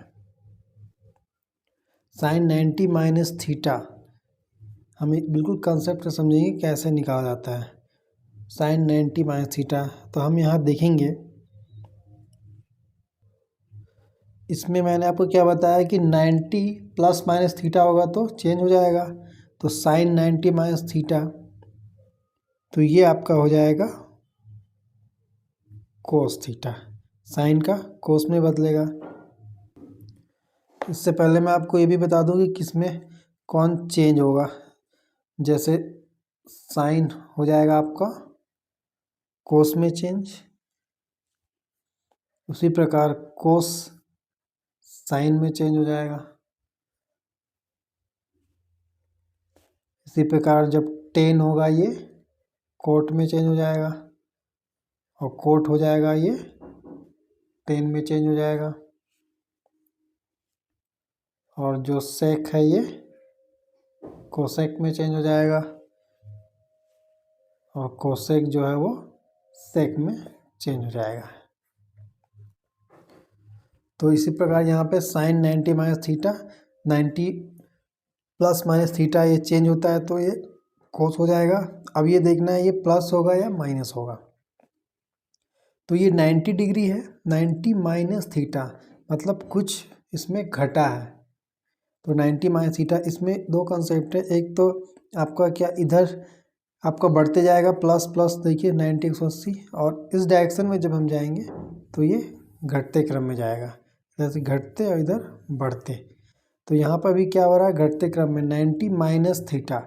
साइन 90 माइनस थीटा हमें बिल्कुल कंसेप्ट से समझेंगे कैसे निकाला जाता है। साइन 90 माइनस थीटा तो हम यहाँ देखेंगे, इसमें मैंने आपको क्या बताया कि 90 प्लस माइनस थीटा होगा तो चेंज हो जाएगा। तो साइन 90 माइनस थीटा तो ये आपका हो जाएगा कोस थीटा, साइन का कोस में बदलेगा। इससे पहले मैं आपको ये भी बता दूं कि किसमें कौन चेंज होगा। जैसे साइन हो जाएगा आपका कोस में चेंज, उसी प्रकार कोस साइन में चेंज हो जाएगा। इसी प्रकार जब टेन होगा ये कोट में चेंज हो जाएगा, और कोट हो जाएगा ये टेन में चेंज हो जाएगा। और जो सेक है ये कोसेक में चेंज हो जाएगा, और कोसेक जो है वो सेक में चेंज हो जाएगा। तो इसी प्रकार यहाँ पे sine 90 minus theta 90 plus minus theta ये चेंज होता है तो ये कोस हो जाएगा। अब ये देखना है ये प्लस होगा या माइनस होगा। तो ये 90 डिग्री है, 90 माइनस थीटा मतलब कुछ इसमें घटा है। तो 90 माइनस थीटा इसमें दो कंसेप्ट है, एक तो आपका क्या इधर आपका बढ़ते जाएगा प्लस प्लस, देखिए 90 180, और इस डायरेक्शन में जब हम जाएंगे तो ये घटते क्रम में जाएगा, जैसे घटते और इधर बढ़ते। तो यहाँ पर भी क्या हो रहा है, घटते क्रम में 90 माइनस थीटा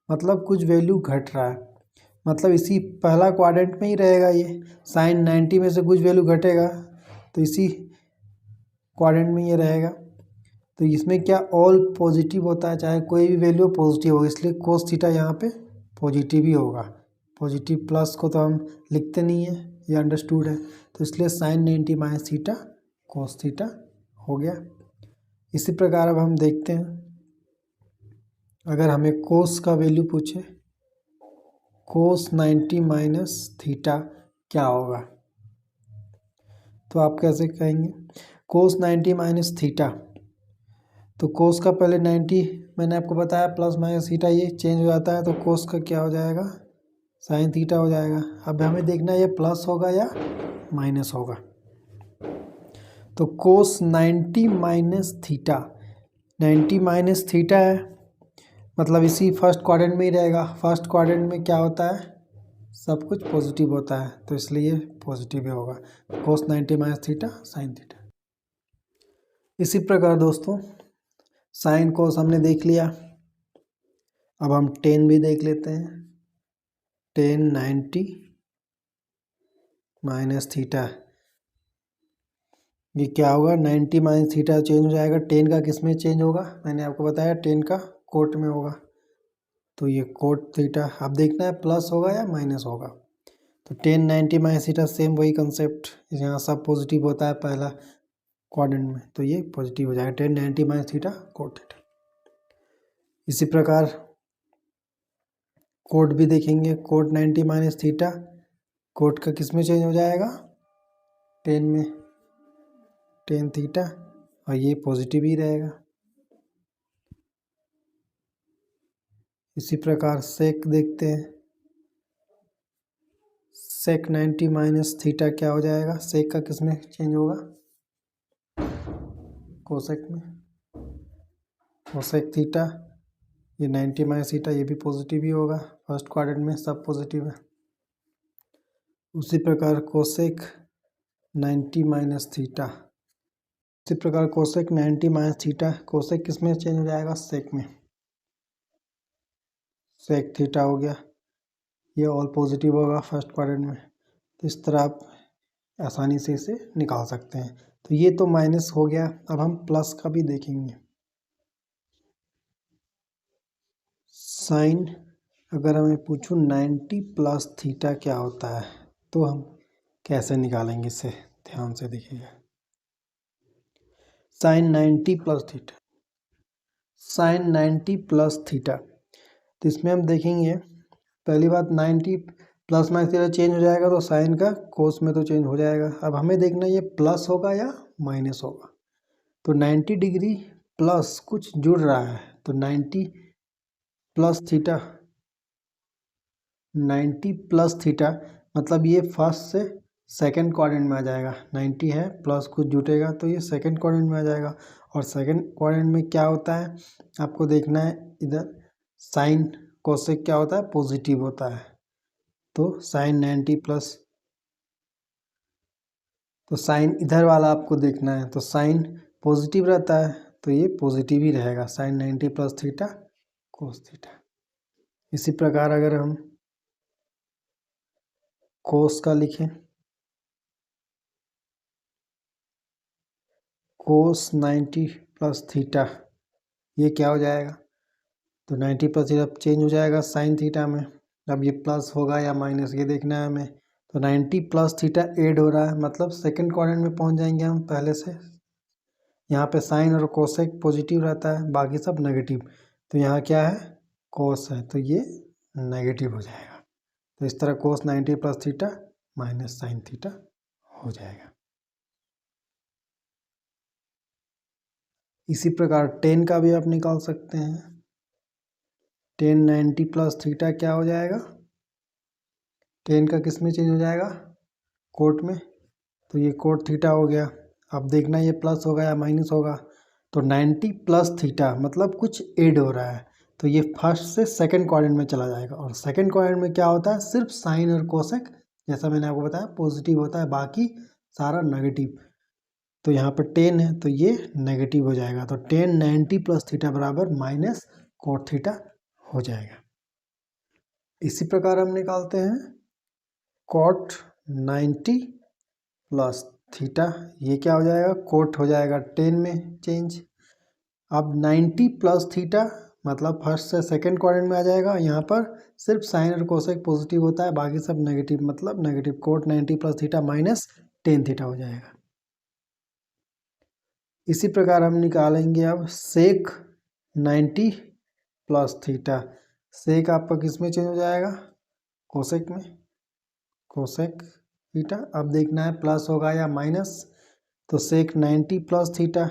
मतलब कुछ वैल्यू घट रहा है, मतलब इसी पहला क्वाड्रेंट में ही रहेगा ये। साइन 90 में से कुछ वैल्यू घटेगा तो इसी क्वाड्रेंट में ये रहेगा। तो इसमें क्या ऑल पॉजिटिव होता है, चाहे कोई भी वैल्यू पॉजिटिव हो, इसलिए कोस थीटा यहाँ पे पॉजिटिव ही होगा। पॉजिटिव प्लस को तो हम लिखते नहीं है, ये अंडरस्टूड है। तो इसलिए sine 90 minus theta cos theta हो गया। इसी प्रकार अब हम देखते हैं, अगर हमें कोस का वैल्यू पूछे, कोस 90 माइनस थीटा क्या होगा, तो आप कैसे कहेंगे। कोस 90 माइनस थीटा तो कोस का पहले 90 मैंने आपको बताया प्लस माइनस थीटा ये चेंज हो जाता है, तो कोस का क्या हो जाएगा, साइन थीटा हो जाएगा। अब हमें देखना है ये प्लस होगा या माइनस होगा। तो कोस 90 माइनस थीटा, 90 माइनस थीटा है मतलब इसी फर्स्ट क्वाड्रेंट में ही रहेगा। फर्स्ट क्वाड्रेंट में क्या होता है, सब कुछ पॉजिटिव होता है, तो इसलिए पॉजिटिव ही होगा। कोस 90 माइनस थीटा साइन थीटा। इसी प्रकार दोस्तों साइन कोस हमने देख लिया, अब हम टेन भी देख लेते हैं। टेन 90 माइनस थीटा, ये क्या होगा, 90 माइनस थीटा चेंज हो जाएगा। टेन का किस में चेंज होगा, मैंने आपको बताया टेन का कोट में होगा, तो ये कोट थीटा। अब देखना है प्लस होगा या माइनस होगा। तो टेन 90 माइनस थीटा सेम वही कंसेप्ट, यहाँ सब पॉजिटिव होता है पहला क्वाड्रेंट में, तो ये पॉजिटिव हो जाएगा। Ten 90 minus theta cot theta. इसी प्रकार कोट भी देखेंगे। कोट 90 माइनस थीटा, कोट का किस में चेंज हो जाएगा, टेन में, टेन थीटा, और ये पॉजिटिव ही रहेगा। इसी प्रकार सेक देखते हैं। सेक 90 माइनस थीटा क्या हो जाएगा, सेक का किस में चेंज होगा, कोसेक में, कोसेक थीटा, ये 90 माइनस थीटा ये भी पॉजिटिव ही होगा, फर्स्ट क्वाड्रेंट में सब पॉजिटिव है। उसी प्रकार कोसेक 90 माइनस थीटा, इसी प्रकार कोसेक 90 माइनस थीटा, कोसेक किस में चेंज हो जाएगा, सेक में, सेक थीटा हो गया, ये ऑल पॉजिटिव होगा फर्स्ट क्वाड्रेंट में। तो इस तरह आप आसानी से इसे निकाल सकते हैं। तो ये तो माइनस हो गया, अब हम प्लस का भी देखेंगे। साइन अगर हमें पूछूं 90 प्लस थीटा क्या होता है, तो हम कैसे निकालेंगे इसे, ध्यान से देखिएगा। Sine 90 plus theta, sine 90 plus theta, तो इसमें हम देखेंगे पहली बात 90 प्लस माइनस थीटा चेंज हो जाएगा, तो साइन का कोस में तो चेंज हो जाएगा। अब हमें देखना ये प्लस होगा या माइनस होगा। तो 90 डिग्री प्लस कुछ जुड़ रहा है, तो 90 प्लस थीटा, 90 प्लस थीटा मतलब ये फर्स्ट से सेकंड क्वाड्रेंट में आ जाएगा। 90 है प्लस कुछ जुटेगा तो ये सेकंड क्वाड्रेंट में आ जाएगा। और सेकंड क्वाड्रेंट में क्या होता है आपको देखना है, इधर साइन कोसेक क्या होता है, पॉजिटिव होता है। तो साइन 90 प्लस, तो साइन इधर वाला आपको देखना है, तो साइन पॉजिटिव रहता है तो ये पॉजिटिव ही रहेगा, sine 90 plus theta cos theta. इसी प्रकार अगर हम कोस का लिखें, कोस 90 प्लस थीटा, ये क्या हो जाएगा, तो 90 प्लस थीटा चेंज हो जाएगा साइन थीटा में। अब ये प्लस होगा या माइनस ये देखना है हमें। तो 90 प्लस थीटा ऐड हो रहा है मतलब सेकंड क्वाड्रेंट में पहुंच जाएंगे हम पहले से। यहाँ पे साइन और कोसेक पॉजिटिव रहता है, बाकी सब नेगेटिव। तो यहाँ क्या है, कोस है, तो ये नेगेटिव हो जाएगा। तो इस तरह कोस 90 plus theta minus sine theta हो जाएगा। इसी प्रकार टेन का भी आप निकाल सकते हैं। टेन 90 प्लस थीटा क्या हो जाएगा, टेन का किस में चेंज हो जाएगा, कोट में, तो ये कोट थीटा हो गया। अब देखना ये प्लस होगा या माइनस होगा। तो 90 प्लस थीटा मतलब कुछ ऐड हो रहा है, तो ये फर्स्ट से सेकंड क्वाड्रेंट में चला जाएगा। और सेकंड क्वाड्रेंट में क्या होता है, सिर्फ साइन और कोसेक, जैसा मैंने आपको बताया पॉजिटिव होता है, बाकी सारा नेगेटिव। तो यहाँ पर 10 है तो ये नेगेटिव हो जाएगा। तो 10 90 प्लस थीटा बराबर माइनस कोट थीटा हो जाएगा। इसी प्रकार हम निकालते हैं कोट 90 प्लस थीटा, ये क्या हो जाएगा, कोट हो जाएगा 10 में चेंज। अब 90 प्लस थीटा मतलब फर्स्ट से सेकंड क्वाड्रेंट में आ जाएगा। यहाँ पर सिर्फ साइन और कोसेक पॉजिटिव होता है, बाकी सब नेगेटिव, मतलब negative. Cot 90 plus theta minus 10 theta हो जाएगा। इसी प्रकार हम निकालेंगे अब सेक 90 प्लस थीटा, सेक आपका किस में चेंज हो जाएगा, कोसेक में, कोसेक थीटा। अब देखना है प्लस होगा या माइनस। तो सेक 90 प्लस थीटा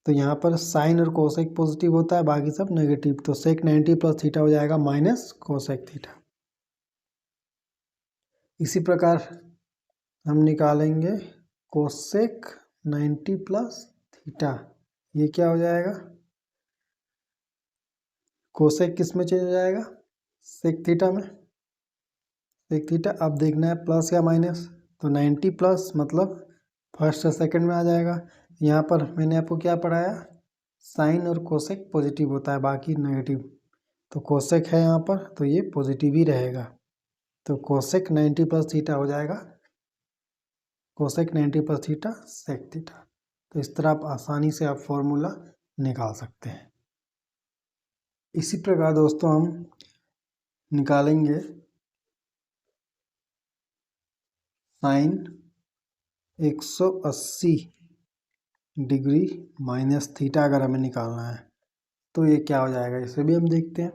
तो यहाँ पर साइन और कोसेक पॉजिटिव होता है, बाकी सब नेगेटिव। तो सेक 90 प्लस थीटा हो जाएगा माइनस कोसेक थीटा। इसी प्रकार हम निकालेंगे कोसेक 90 प्लस थीटा। ये क्या हो जाएगा, कोसेक किस में चेंज हो जाएगा, सेक थीटा में। सेक थीटा अब देखना है प्लस या माइनस, तो 90 प्लस मतलब फर्स्ट और सेकंड में आ जाएगा। यहाँ पर मैंने आपको क्या पढ़ाया, साइन और कोसेक पॉजिटिव होता है, बाकी नेगेटिव। तो कोसेक है यहाँ पर, तो ये पॉजिटिव ही रहेगा। तो कोसेक 90 प्लस थीटा हो जाएगा cosec 90 plus theta sec theta. तो इस तरह आप आसानी से आप फॉर्मूला निकाल सकते हैं। इसी प्रकार दोस्तों हम निकालेंगे साइन 180 डिग्री माइनस थीटा अगर हमें निकालना है तो ये क्या हो जाएगा, इसे भी हम देखते हैं।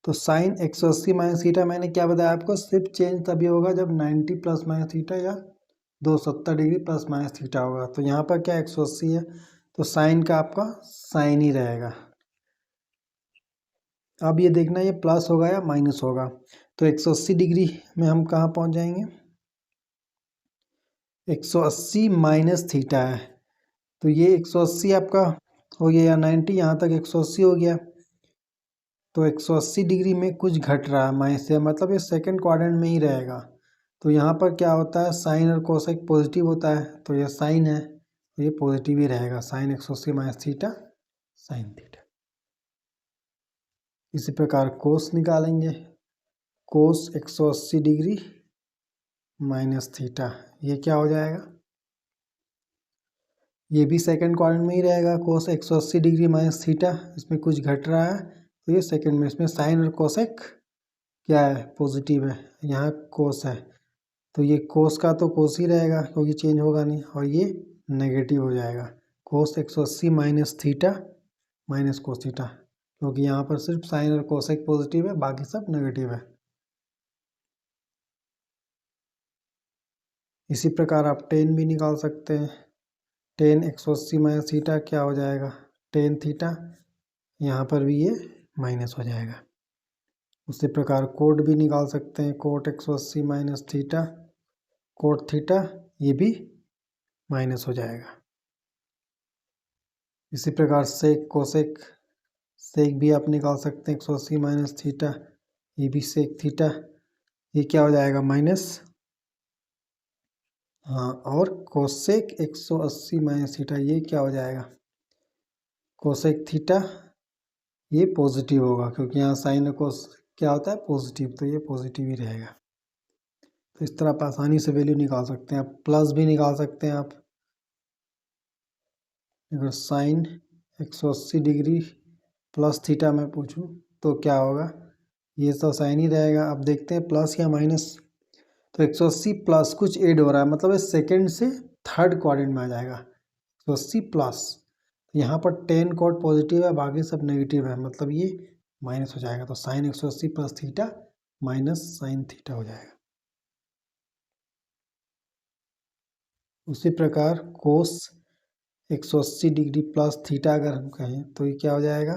तो साइन 180 माइनस थीटा मैंने क्या बताया आपको, सिर्फ चेंज तभी होगा जब 90 प्लस माइनस थीटा या 270 डिग्री प्लस माइनस थीटा होगा। तो यहाँ पर क्या 180 है, तो साइन का आपका साइन ही रहेगा। अब ये देखना ये प्लस होगा या माइनस होगा। तो 180 डिग्री में हम कहाँ पहुँच जाएंगे, 180 माइनस थीटा है, तो ये 180 आपका हो गया, या 90 यहाँ तक 180 हो गया। तो 180 डिग्री में कुछ घट रहा है माइनस से, मतलब ये सेकंड क्वाड्रेंट में ही रहेगा। तो यहाँ पर क्या होता है, साइन और कोसेक पॉजिटिव होता है, तो ये साइन है, तो ये पॉजिटिव ही रहेगा, sine 180 minus theta sine theta. इसी प्रकार कोस निकालेंगे, कोस 180 डिग्री माइनस थीटा, ये क्या हो जाएगा, ये भी सेकंड क्वाड्रेंट में ही रहेगा। कोस 180 डिग्री माइनस थीटा, इसमें कुछ घट रहा है, तो ये सेकंड में, इसमें साइन और कोसेक क्या है, पॉजिटिव है, यहाँ कोस है, तो ये कोस का तो कोस ही रहेगा क्योंकि चेंज होगा नहीं, और ये नेगेटिव हो जाएगा, कोस 180 minus theta minus cos theta, क्योंकि यहाँ पर सिर्फ साइन और कोसेक पॉजिटिव है, बाकी सब नेगेटिव है। इसी प्रकार आप टेन भी निकाल सकते हैं, टेन 180 माइनस थीटा क्या हो जाएगा, टेन थीटा, यहाँ पर भी ये माइनस हो जाएगा। उसी प्रकार कोट भी निकाल सकते हैं, cot 180 minus theta cot theta, ये भी माइनस हो जाएगा। इसी प्रकार सेक कोसेक, सेक भी आप निकाल सकते हैं 180 माइनस थीटा, ये भी सेक थीटा, ये क्या हो जाएगा माइनस, हाँ, और कोसेक 180 माइनस थीटा ये क्या हो जाएगा, कोसेक थीटा, ये पॉजिटिव होगा क्योंकि यहाँ साइन कोस क्या होता है पॉजिटिव, तो ये पॉजिटिव ही रहेगा। तो इस तरह आप आसानी से वैल्यू निकाल सकते हैं। आप प्लस भी निकाल सकते हैं। आप अगर साइन 180 डिग्री प्लस थीटा मैं पूछूं तो क्या होगा, ये तो साइन ही रहेगा। अब देखते हैं प्लस या माइनस। तो 180 प्लस कुछ ऐड हो रहा है, मतलब ये सेकेंड से थर्ड क्वाड्रेंट में आ जाएगा। 180 प्लस, यहाँ पर 10 कोड पॉजिटिव है, बाकी सब नेगेटिव है, मतलब ये माइनस हो जाएगा। तो sine 180 plus theta minus sine theta हो जाएगा। उसी प्रकार कोस 180 डिग्री प्लस थीटा अगर हम कहें तो ये क्या हो जाएगा,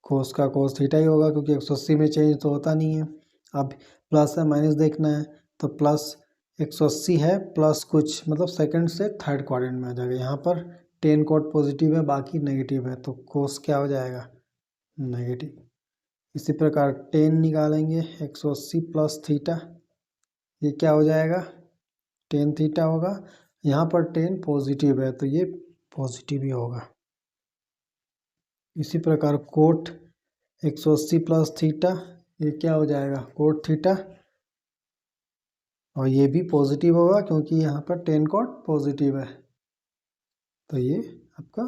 कोस का कोस थीटा ही होगा क्योंकि 180 में चेंज तो होता नहीं है। अब प्लस या माइनस देखना है तो प्लस 180 है प्लस कुछ, मतलब सेकंड से थर्ड क्वाड्रेंट में आ जाएगा। यहाँ पर 10 कोड पॉजिटिव है, बाकी नेगेटिव है, तो कोस क्या हो जाएगा, नेगेटिव। इसी प्रकार 10 निकालेंगे 180 प्लस थीटा, ये क्या हो जाएगा, 10 थीटा होगा। यहाँ पर 10 पॉजिटिव है तो ये पॉजिटिव ही होगा। इसी प्रकार कोट 180 प्लस थीटा, ये क्या हो जाएगा, कोट थीटा, और ये भी पॉजिटिव होगा क्योंकि यहाँ पर 10 कोट पॉजिटिव है, तो ये आपका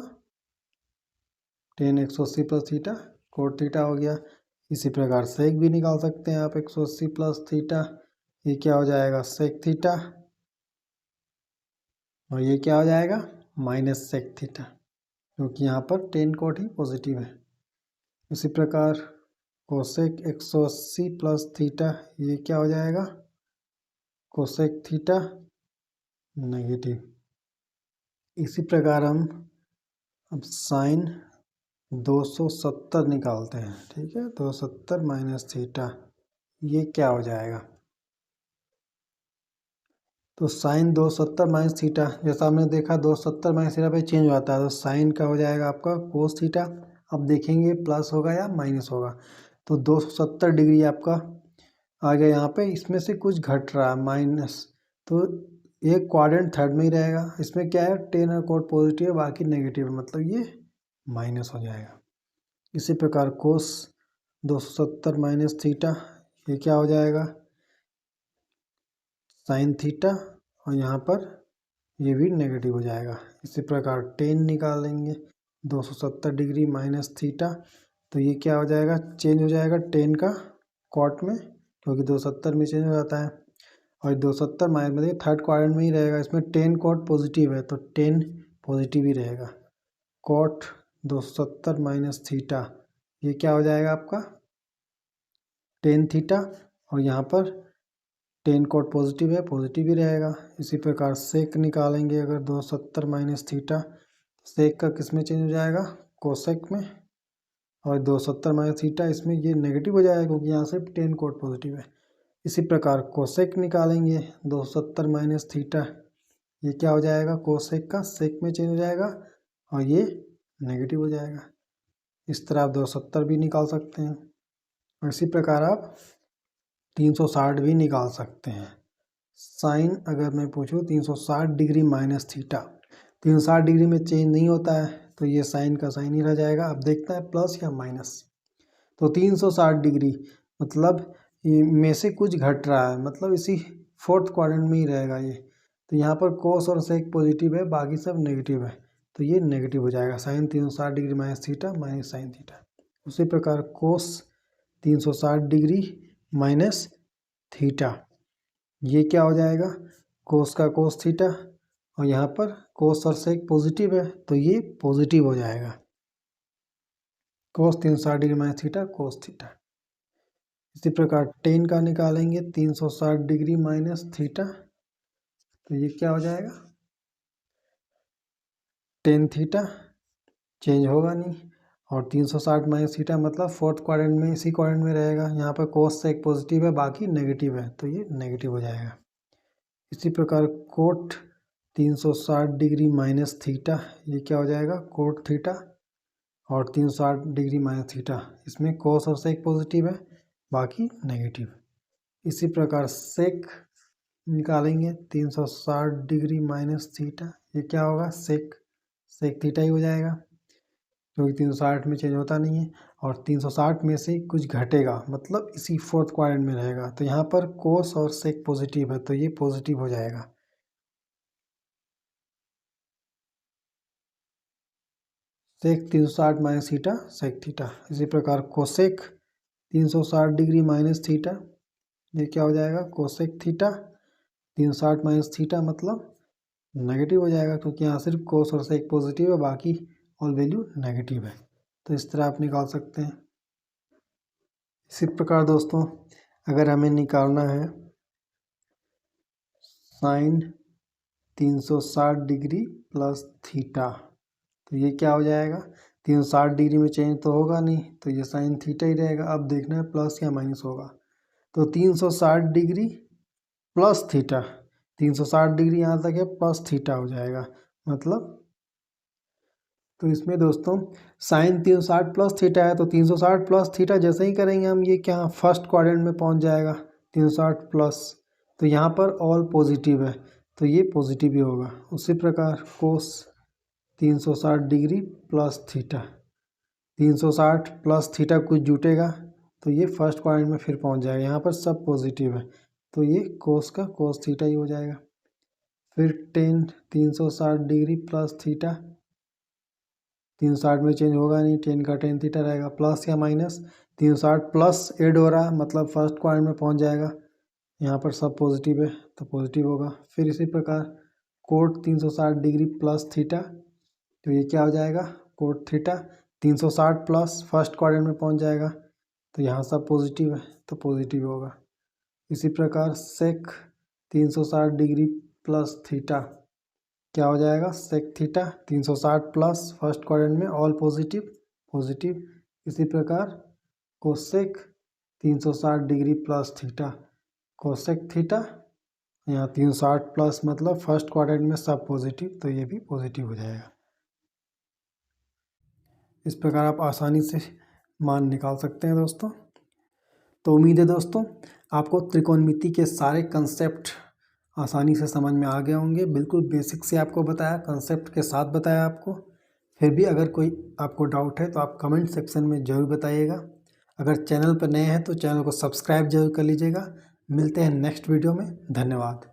10 180 प्लस थीटा कोट थीटा हो गया। इसी प्रकार सेक भी निकाल सकते हैं आप, 180 प्लस थीटा, ये क्या हो जाएगा, सेक थीटा, और ये क्या हो जाएगा, माइनस सेक थीटा, क्योंकि यहाँ पर 10 कोट ही पॉजिटिव है। इसी प्रकार कोसेक 180 प्लस थीटा, ये क्या हो जाएगा, कोसेक थीटा नेगेटिव। इसी प्रकार हम अब साइन 270 निकालते हैं, ठीक है। 270 माइनस थीटा, ये क्या हो जाएगा? तो साइन 270 माइनस थीटा, जैसा हमने देखा 270 माइनस थीटा पे चेंज होता है, तो साइन का हो जाएगा आपका कोस थीटा। अब देखेंगे प्लस होगा या माइनस होगा। तो 270 डिग्री आपका आ गया यहाँ पे, इसमें से कुछ घट रहा है माइनस, तो एक क्वाड्रेंट थर्ड में ही रहेगा। इसमें क्या है, टेन और कोट पॉजिटिव है, बाकी नेगेटिव है, मतलब ये माइनस हो जाएगा। इसी प्रकार कोस 270 माइनस थीटा, ये क्या हो जाएगा? साइन थीटा, और यहाँ पर ये भी नेगेटिव हो जाएगा। इसी प्रकार टेन निकालेंगे, 270 डिग्री माइनस थीटा, तो ये क्या हो जाएगा? चेंज हो जाएगा टेन का कॉट में, क्योंकि 270 में चेंज हो जाता है। और 270 माइनस में थर्ड क्वाड्रेंट में ही रहेगा, इसमें टेन कॉट पॉजिटिव है, तो टेन पॉजिटिव ही रहेगा। कॉट 270 माइनस थीटा, ये क्या हो जाएगा आपका? टेन थीटा, और यहाँ पर टेन कॉट पॉजिटिव है, पॉजिटिव ही रहेगा। इसी प्रकार सेक निकालेंगे, अगर 270 माइनस थीटा, सेक का किस में चेंज हो जाएगा? कोसेक में। और 270 माइनस थीटा, इसमें ये नेगेटिव हो जाएगा, क्योंकि यहाँ से टेन कॉट पॉजिटिव है। इसी प्रकार कोसेक निकालेंगे, 270 माइनस थीटा, ये क्या हो जाएगा? कोसेक का सेक में चेंज हो जाएगा, और ये नेगेटिव हो जाएगा। इस तरह आप 270 भी निकाल सकते हैं। और इसी प्रकार आप 360 भी निकाल सकते हैं। साइन अगर मैं पूछूँ 360 डिग्री माइनस थीटा, 360 डिग्री में चेंज नहीं होता है, तो ये साइन का साइन ही रह जाएगा। अब देखते हैं प्लस या माइनस। तो 360 डिग्री मतलब में से कुछ घट रहा है, मतलब इसी फोर्थ क्वाड्रेंट में ही रहेगा ये। तो यहाँ पर कोस और सेक पॉजिटिव है, बाकी सब नेगेटिव है, तो ये नेगेटिव हो जाएगा। Sine 360 degree minus theta minus sine theta. उसी प्रकार कोस 360 डिग्री माइनस थीटा, ये क्या हो जाएगा? कोस का कोस थीटा, और यहाँ पर कोस और सेक पॉजिटिव है, तो ये पॉजिटिव हो जाएगा। कोस 360 degree minus theta cos theta. इसी प्रकार टेन का निकालेंगे, 360 डिग्री माइनस थीटा, तो ये क्या हो जाएगा? टेन थीटा, चेंज होगा नहीं। और 360 माइनस थीटा मतलब फोर्थ क्वाड्रेंट में, इसी क्वाड्रेंट में रहेगा। यहाँ पर कोस सेक पॉजिटिव है, बाकी नेगेटिव है, तो ये नेगेटिव हो जाएगा। इसी प्रकार कोट 360 डिग्री माइनस थीटा, ये क्या हो जाएगा? कोट थीटा, और 360 डिग्री माइनस थीटा, इसमें कोस और सेक पॉजिटिव है, बाकी नेगेटिव। इसी प्रकार सेक निकालेंगे, 360 डिग्री माइनस थीटा, ये क्या होगा? सेक सेक थीटा ही हो जाएगा, क्योंकि 360 में चेंज होता नहीं है। और 360 में से कुछ घटेगा, मतलब इसी फोर्थ क्वाड्रेंट में रहेगा, तो यहाँ पर कोस और सेक पॉजिटिव है, तो ये पॉजिटिव हो जाएगा। सेक 360 माइनस थीटा सेक थीटा। इसी प्रकार कोसेक 360 डिग्री माइनस थीटा, ये क्या हो जाएगा? Cosec theta. 360 माइनस थीटा मतलब नेगेटिव हो जाएगा, क्योंकि यहाँ सिर्फ कोस और सेक पॉजिटिव है, बाकी ऑल वैल्यू नेगेटिव है। तो इस तरह आप निकाल सकते हैं। इसी प्रकार दोस्तों, अगर हमें निकालना है साइन 360 डिग्री प्लस थीटा, तो ये क्या हो जाएगा? 360 डिग्री में चेंज तो होगा नहीं, तो ये साइन थीटा ही रहेगा। अब देखना है प्लस या माइनस होगा। तो 360 डिग्री प्लस थीटा, 360 डिग्री यहाँ तक है, प्लस थीटा हो जाएगा, मतलब तो इसमें दोस्तों साइन 360 प्लस थीटा है, तो 360 प्लस थीटा जैसे ही करेंगे हम, ये क्या फर्स्ट क्वाड्रेंट में पहुँच जाएगा 360 प्लस। तो यहाँ पर ऑल पॉजिटिव है, तो ये पॉजिटिव ही होगा। उसी प्रकार कोस 360 degree plus theta, 360 plus theta कुछ जुटेगा, तो ये फर्स्ट क्वाड्रेंट में फिर पहुँच जाएगा। यहाँ पर सब पॉजिटिव है, तो ये कोस का कोस थीटा ही हो जाएगा। फिर टेन 360 डिग्री प्लस थीटा, 360 में चेंज होगा नहीं, टेन का टेन थीटा रहेगा। प्लस या माइनस, 360 प्लस ऐड हो रहा है, मतलब फर्स्ट क्वाड्रेंट में पहुंच जाएगा। यहाँ पर सब पॉजिटिव है, तो पॉजिटिव होगा। फिर इसी प्रकार कोट 360 डिग्री प्लस थीटा, तो ये क्या हो जाएगा? Cot theta 360 plus first quadrant में पहुंच जाएगा, तो यहाँ सब पॉजिटिव है, तो पॉजिटिव होगा। इसी प्रकार सेक 360 डिग्री प्लस थीटा, क्या हो जाएगा, sec theta 360 plus first quadrant में ऑल पॉजिटिव। इसी प्रकार cosec 360 degree plus theta, cosec theta यहाँ 360 प्लस मतलब फर्स्ट क्वाड्रेंट में सब पॉजिटिव, तो ये भी पॉजिटिव हो जाएगा। इस प्रकार आप आसानी से मान निकाल सकते हैं दोस्तों। तो उम्मीद है दोस्तों आपको त्रिकोणमिति के सारे कंसेप्ट आसानी से समझ में आ गए होंगे। बिल्कुल बेसिक से आपको बताया, कंसेप्ट के साथ बताया आपको। फिर भी अगर कोई आपको डाउट है तो आप कमेंट सेक्शन में ज़रूर बताइएगा। अगर चैनल पर नए हैं तो चैनल को सब्सक्राइब जरूर कर लीजिएगा। मिलते हैं नेक्स्ट वीडियो में। धन्यवाद।